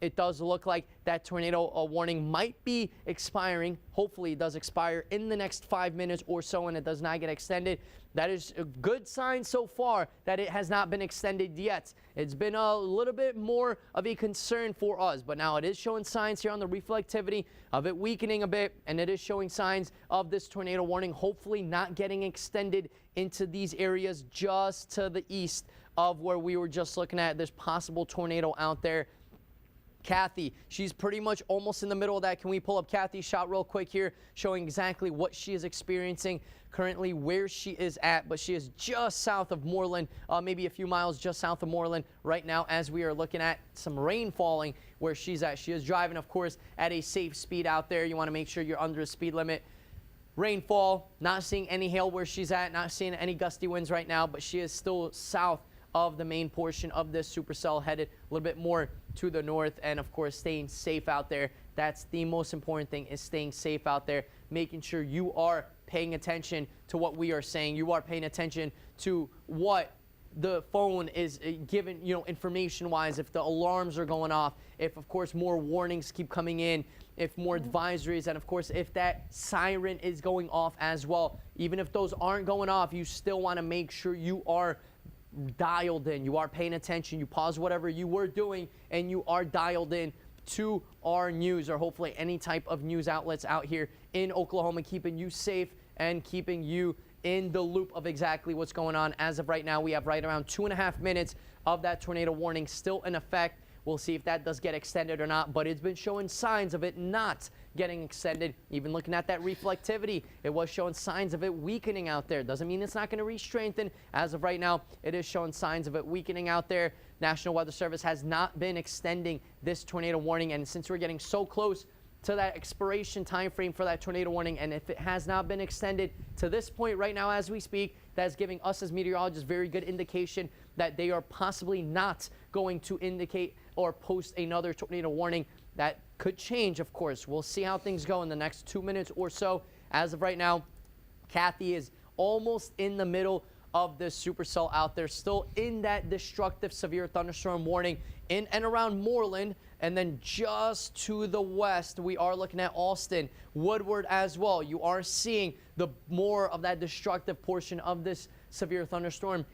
It does look like that tornado warning might be expiring. Hopefully it does expire in the next 5 minutes or so and it does not get extended. That is a good sign so far that it has not been extended yet. It's been a little bit more of a concern for us, but now it is showing signs here on the reflectivity of it weakening a bit, and it is showing signs of this tornado warning hopefully not getting extended into these areas just to the east of where we were just looking at this possible tornado out there. Kathy, she's pretty much almost in the middle of that. Can we pull up Kathy's shot real quick here, showing exactly what she is experiencing currently, where she is at, but she is just south of Moreland, maybe a few miles just south of Moreland right now as we are looking at some rain falling where she's at. She is driving, of course, at a safe speed out there. You want to make sure you're under the speed limit. Rainfall, not seeing any hail where she's at, not seeing any gusty winds right now, but she is still south of the main portion of this supercell, headed a little bit more to the north, and of course staying safe out there. That's the most important thing, is staying safe out there, making sure you are paying attention to what we are saying. You are paying attention to what the phone is given, information wise, if the alarms are going off, if of course more warnings keep coming in, if more advisories, and of course if that siren is going off as well. Even if those aren't going off, you still want to make sure you are dialed in. You are paying attention. You pause whatever you were doing and you are dialed in to our news, or hopefully any type of news outlets out here in Oklahoma, keeping you safe and keeping you in the loop of exactly what's going on. As of right now, we have right around 2.5 minutes of that tornado warning still in effect. We'll see if that does get extended or not, but it's been showing signs of it not getting extended. Even looking at that reflectivity, it was showing signs of it weakening out there. Doesn't mean it's not going to re-strengthen. As of right now, it is showing signs of it weakening out there. National Weather Service has not been extending this tornado warning, and since we're getting so close to that expiration time frame for that tornado warning, and if it has not been extended to this point right now as we speak, that's giving us as meteorologists very good indication that they are possibly not going to indicate or post another tornado warning. That could change, of course. We'll see how things go in the next 2 minutes or so. As of right now, Kathy is almost in the middle of this supercell out there, still in that destructive severe thunderstorm warning in and around Moreland. And then just to the west, we are looking at Austin, Woodward as well. You are seeing the more of that destructive portion of this severe thunderstorm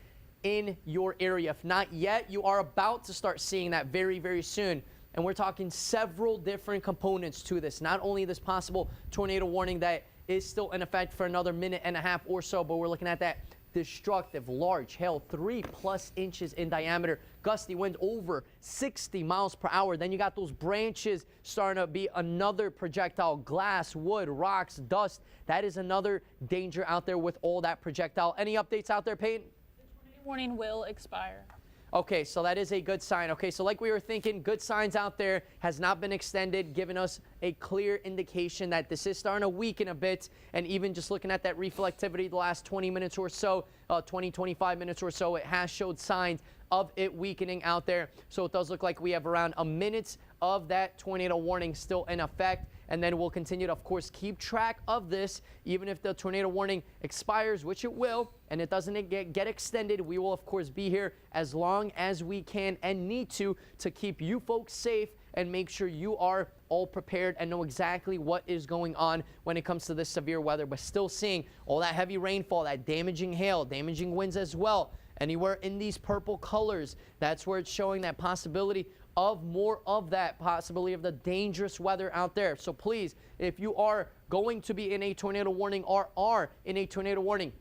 in your area. If not yet, you are about to start seeing that very, very soon. And we're talking several different components to this. Not only this possible tornado warning that is still in effect for another minute and a half or so, but we're looking at that destructive large hail, 3+ inches in diameter, gusty winds over 60 miles per hour. Then you got those branches starting to be another projectile, glass, wood, rocks, dust. That is another danger out there with all that projectile. Any updates out there, Peyton? The tornado warning will expire. Okay, so that is a good sign. Okay, so like we were thinking, good signs out there, has not been extended, giving us a clear indication that this is starting to weaken a bit. And even just looking at that reflectivity the last 20 minutes or so, 25 minutes or so, it has showed signs of it weakening out there. So it does look like we have around a minute of that tornado warning still in effect. And then we'll continue to, of course, keep track of this. Even if the tornado warning expires, which it will, and it doesn't get extended, we will, of course, be here as long as we can and need to keep you folks safe and make sure you are all prepared and know exactly what is going on when it comes to this severe weather. But still seeing all that heavy rainfall, that damaging hail, damaging winds as well. Anywhere in these purple colors, that's where it's showing that possibility of more of that possibility of the dangerous weather out there. So please, if you are going to be in a tornado warning or are in a tornado warning,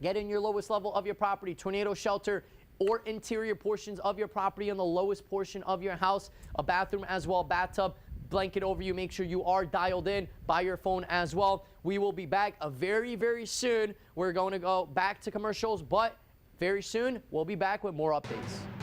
get in your lowest level of your property, tornado shelter, or interior portions of your property in the lowest portion of your house, a bathroom as well, bathtub, blanket over you. Make sure you are dialed in by your phone as well. We will be back very, very soon. We're going to go back to commercials, but very soon we'll be back with more updates.